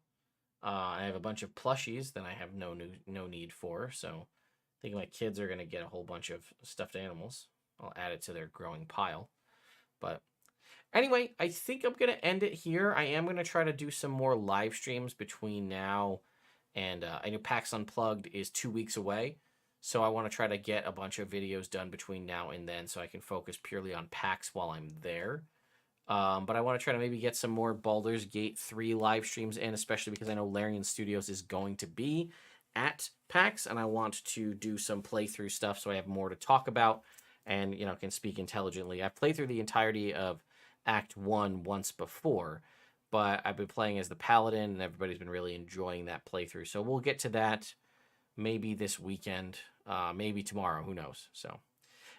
I have a bunch of plushies that I have no need for, so I think my kids are going to get a whole bunch of stuffed animals. I'll add it to their growing pile. But anyway, I think I'm going to end it here. I am going to try to do some more live streams between now and I know PAX Unplugged is 2 weeks away. So I want to try to get a bunch of videos done between now and then so I can focus purely on PAX while I'm there. But I want to try to maybe get some more Baldur's Gate 3 live streams in, especially because I know Larian Studios is going to be at PAX, and I want to do some playthrough stuff so I have more to talk about and, you know, can speak intelligently. I've played through the entirety of Act 1 once before, but I've been playing as the Paladin, and everybody's been really enjoying that playthrough. So we'll get to that maybe this weekend, maybe tomorrow, who knows. So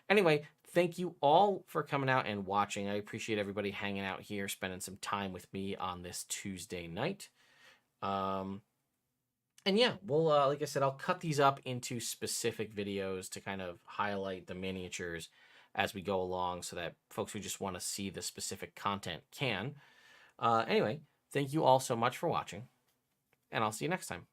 anyway, thank you all for coming out and watching. I appreciate everybody hanging out here, spending some time with me on this Tuesday night. And yeah, we'll, like I said, I'll cut these up into specific videos to kind of highlight the miniatures as we go along so that folks who just want to see the specific content can. Anyway, thank you all so much for watching, and I'll see you next time.